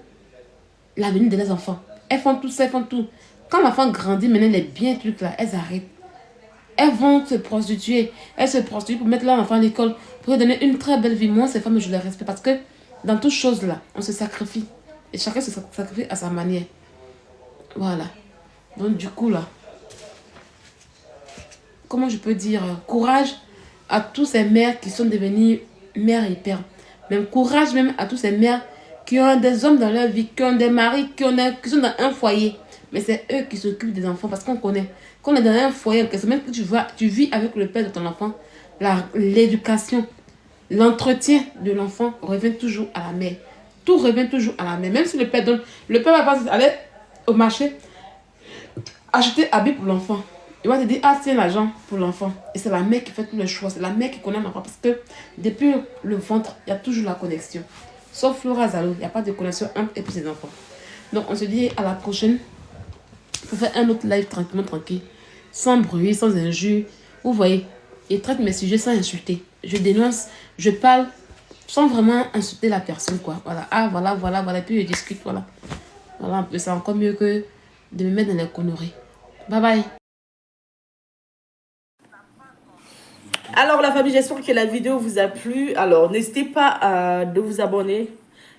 l'avenir de leurs enfants. Elles font tout ça, elles font tout. Quand l'enfant grandit, maintenant les biens trucs là, elles arrêtent. Elles vont se prostituer. Elles se prostituent pour mettre leur enfant à l'école, pour lui donner une très belle vie. Moi, ces femmes, je les respecte parce que dans toutes choses là, on se sacrifie. Et chacun se sacrifie à sa manière. Voilà. Donc du coup là, comment je peux dire, courage à tous ces mères qui sont devenues mères et pères. Même courage même à tous ces mères qui ont des hommes dans leur vie, qui ont des maris, qui sont dans un foyer. Mais c'est eux qui s'occupent des enfants parce qu'on connaît. Quand on est dans un foyer, même que tu vis avec le père de ton enfant, l'éducation, l'entretien de l'enfant revient toujours à la mère. Tout revient toujours à la mère. Même si le père donne, le père va pas aller au marché acheter habits pour l'enfant. Il va te dire, ah tiens l'argent pour l'enfant. Et c'est la mère qui fait tout le choix. C'est la mère qui connaît l'enfant parce que depuis le ventre, il y a toujours la connexion. Sauf Flora Zalo, il n'y a pas de connexion entre et puis ses enfants. Donc on se dit à la prochaine pour faire un autre live tranquille, sans bruit, sans injure. Vous voyez, et traite mes sujets sans insulter. Je dénonce, je parle sans vraiment insulter la personne, quoi. Voilà, ah voilà, puis je discute, voilà. Voilà un peu, c'est encore mieux que de me mettre dans les conneries. Bye bye. Alors la famille, j'espère que la vidéo vous a plu. Alors n'hésitez pas à de vous abonner.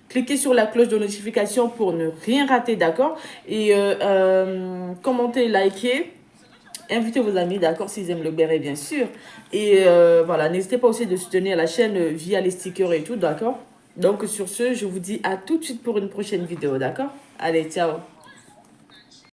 Cliquez sur la cloche de notification pour ne rien rater, d'accord? Et commentez, likez. Invitez vos amis, d'accord, s'ils aiment le béret, bien sûr. Et voilà, n'hésitez pas aussi de soutenir la chaîne via les stickers et tout, d'accord? Donc sur ce, je vous dis à tout de suite pour une prochaine vidéo, d'accord? Allez, ciao!